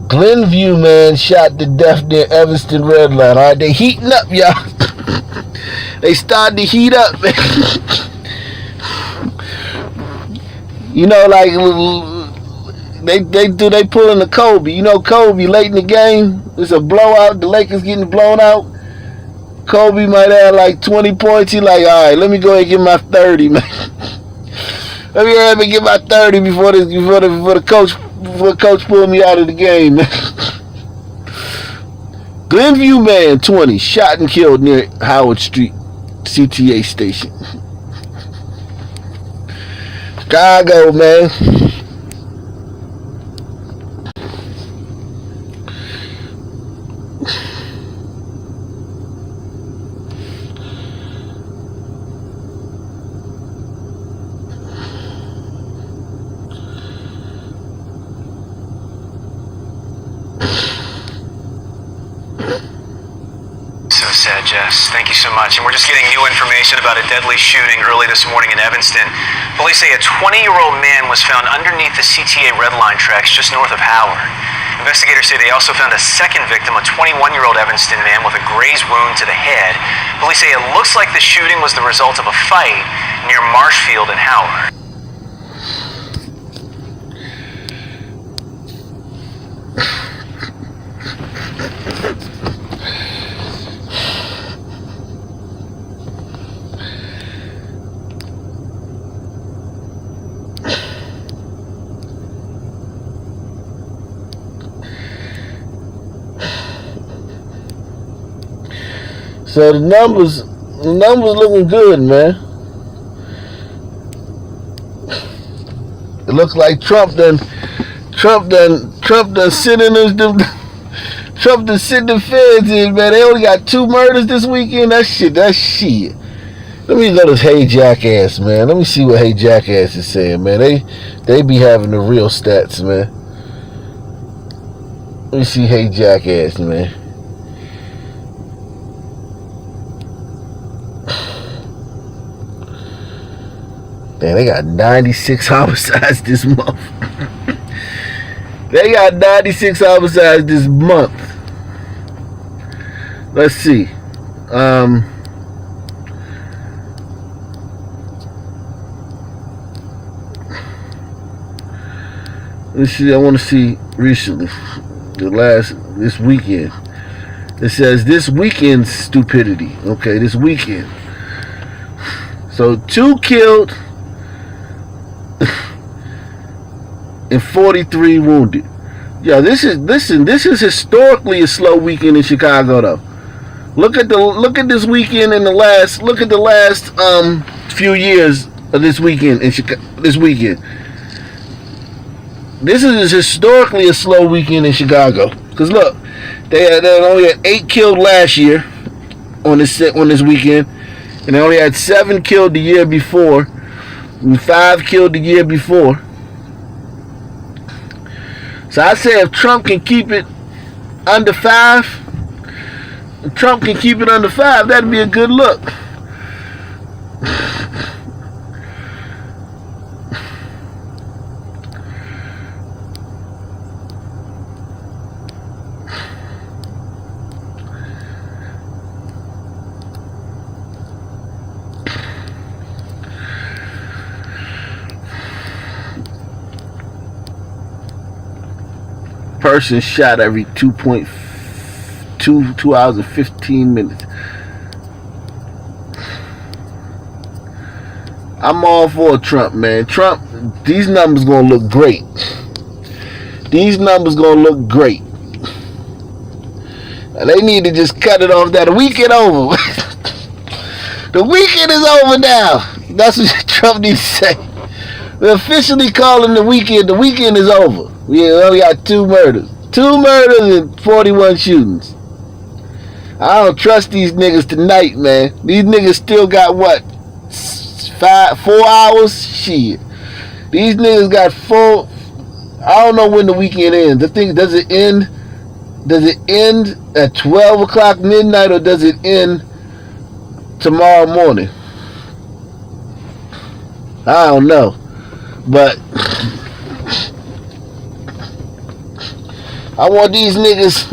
Glenview man shot to death near Evanston Red Line. All right, they heating up, y'all. They starting to heat up, man. You know, like they pulling the Kobe. You know, Kobe late in the game, it's a blowout. The Lakers getting blown out. Kobe might have like 20 points. He like, all right, let me go ahead and get my 30, man. Let me go ahead and get my 30 before the coach pulled me out of the game. Glenview man, 20, shot and killed near Howard Street CTA station. Chicago, man. So sad, Jess. Thank you so much. And we're just getting new information about a deadly shooting early this morning in Evanston. Police say a 20-year-old man was found underneath the CTA Red Line tracks just north of Howard. Investigators say they also found a second victim, a 21-year-old Evanston man with a graze wound to the head. Police say it looks like the shooting was the result of a fight near Marshfield in Howard. So the numbers looking good, man. It looks like Trump done sitting them. Trump done sitting the feds in, man. They only got 2 murders this weekend. That's shit. Let me go to Hey Jackass, man. Let me see what Hey Jackass is saying, man. They be having the real stats, man. Let me see Hey Jackass, man. Man, they got 96 homicides this month. They got 96 homicides this month. Let's see. Let's see. I want to see recently, this weekend. It says this weekend's stupidity. Okay, this weekend. So 2 killed. and 43 wounded. Yeah, this is historically a slow weekend in Chicago though. Look at this weekend in the last few years of this weekend in Chicago. This is historically a slow weekend in Chicago. Cause look, they only had 8 killed last year on this weekend, and they only had 7 killed the year before, and 5 killed the year before. So I say if Trump can keep it under 5, that'd be a good look. Person shot every 2 hours and 15 minutes. I'm all for Trump, man. Trump, these numbers gonna look great. They need to just cut it off that. The weekend over. The weekend is over now. That's what Trump needs to say. We're officially calling the weekend. The weekend is over. We only got 2 murders. 2 murders and 41 shootings. I don't trust these niggas tonight, man. These niggas still got what? 4 hours? Shit. These niggas got 4. I don't know when the weekend ends. I think, does it end at 12 o'clock midnight, or does it end tomorrow morning? I don't know. But I want these niggas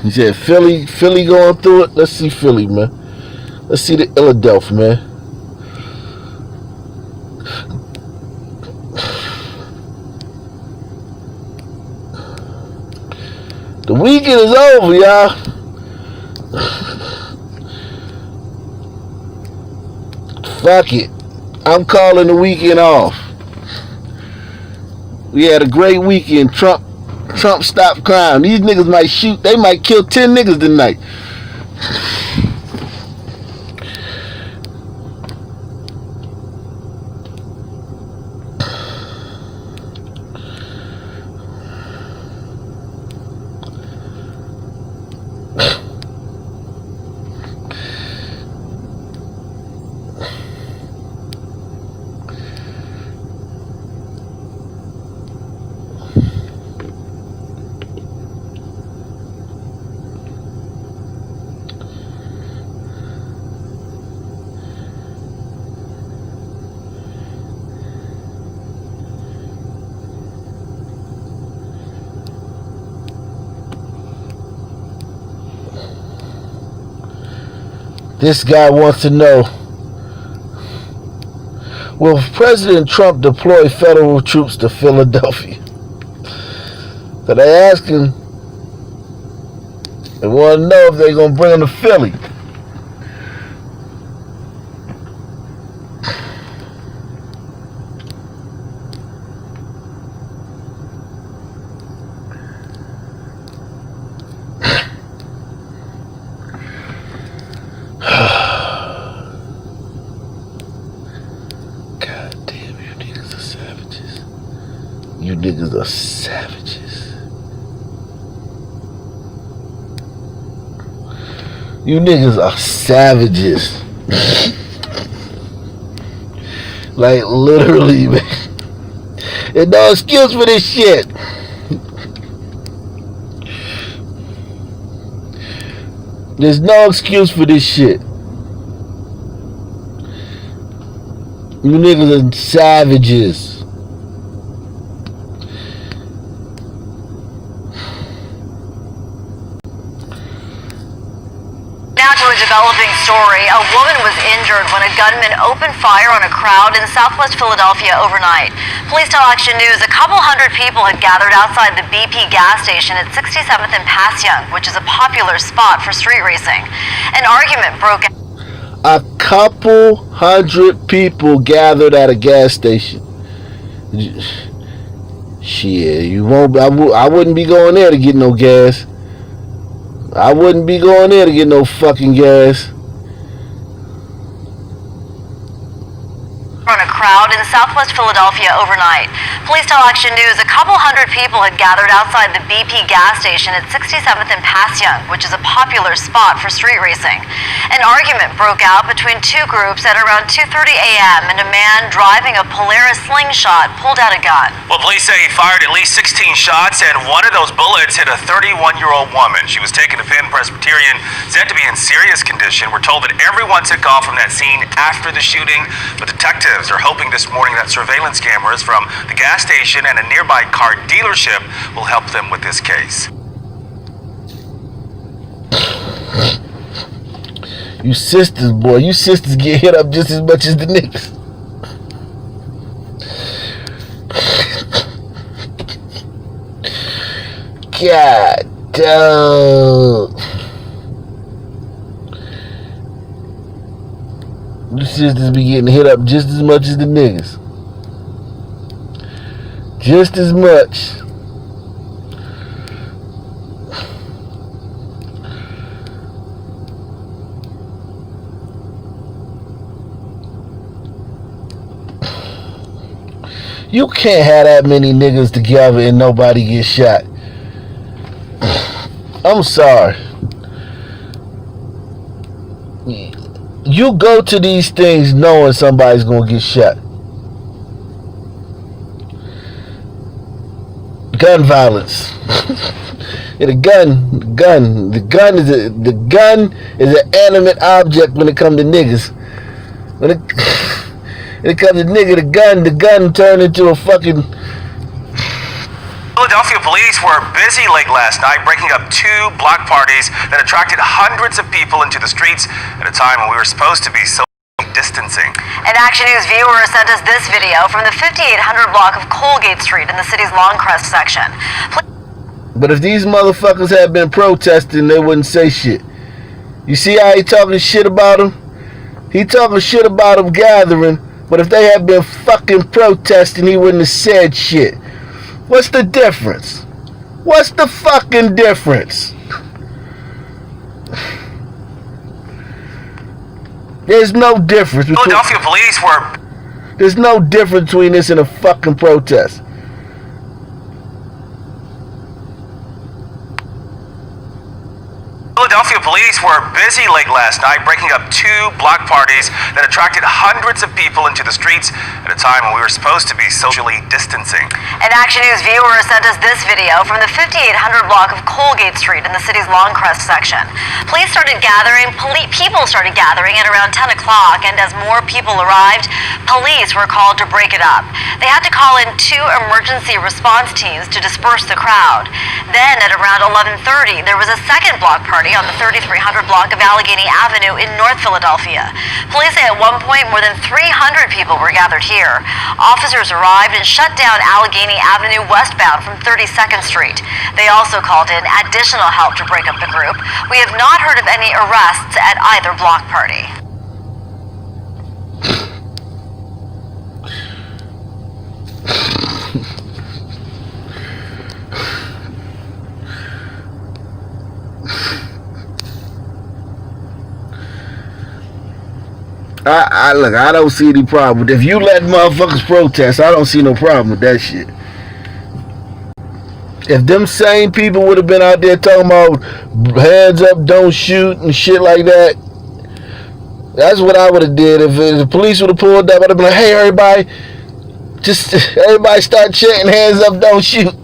He said Philly going through it. Let's see Philly, man. Let's see the Philadelphia, man. The weekend is over, y'all. Fuck it. I'm calling the weekend off. We had a great weekend. Trump stopped crime. These niggas might shoot. They might kill 10 niggas tonight. This guy wants to know, will President Trump deploy federal troops to Philadelphia? So they asking, they want to know if they're going to bring them to Philly. You niggas are savages. You niggas are savages. Like, literally, man. There's no excuse for this shit. There's no excuse for this shit. You niggas are savages. Now to a developing story. A woman was injured when a gunman opened fire on a crowd in southwest Philadelphia overnight. Police tell Action News a couple hundred people had gathered outside the BP gas station at 67th and Passyunk, which is a popular spot for street racing. An argument broke out. A couple hundred people gathered at a gas station. Shit, you won't. I wouldn't be going there to get no gas. I wouldn't be going there to get no fucking gas. On a crowd in southwest Philadelphia overnight. Police tell Action News a couple hundred people had gathered outside the BP gas station at 67th and Passyunk, which is a popular spot for street racing. An argument broke out between two groups at around 2:30 a.m. and a man driving a Polaris slingshot pulled out a gun. Well, police say he fired at least 16 shots, and one of those bullets hit a 31-year-old woman. She was taken to Penn Presbyterian, said to be in serious condition. We're told that everyone took off from that scene after the shooting, but detectives are hoping this morning that surveillance cameras from the gas station and a nearby car dealership will help them with this case. You sisters, boy, you sisters get hit up just as much as the niggas. God damn. You sisters be getting hit up just as much as the niggas. Just as much. You can't have that many niggas together and nobody gets shot. I'm sorry. You go to these things knowing somebody's gonna get shot. Gun violence. Yeah, the gun is an animate object when it comes to niggas. When it comes to nigga, the gun turned into a fucking. Philadelphia police were busy late last night breaking up two block parties that attracted hundreds of people into the streets at a time when we were supposed to be social distancing. An Action News viewer sent us this video from the 5800 block of Colgate Street in the city's Longcrest section. But if these motherfuckers had been protesting, they wouldn't say shit. You see how he talking shit about them? He talking shit about them gathering, but if they had been fucking protesting, he wouldn't have said shit. What's the difference? What's the fucking difference? There's no difference between... Philadelphia police were... There's no difference between this and a fucking protest. Philadelphia police were busy late last night breaking up two block parties that attracted hundreds of people into the streets at a time when we were supposed to be socially distancing. An Action News viewer sent us this video from the 5800 block of Colgate Street in the city's Longcrest section. People started gathering at around 10 o'clock, and as more people arrived, police were called to break it up. They had to call in two emergency response teams to disperse the crowd. Then at around 11:30, there was a second block party on the 3300 block of Allegheny Avenue in North Philadelphia. Police say at one point more than 300 people were gathered here. Officers arrived and shut down Allegheny Avenue westbound from 32nd Street. They also called in additional help to break up the group. We have not heard of any arrests at either block party. Look, I don't see any problem. If you let motherfuckers protest, I don't see no problem with that shit. If them same people would have been out there talking about hands up, don't shoot and shit like that, that's what I would have did. If the police would have pulled up, I'd have been like, hey, everybody start chanting hands up, don't shoot.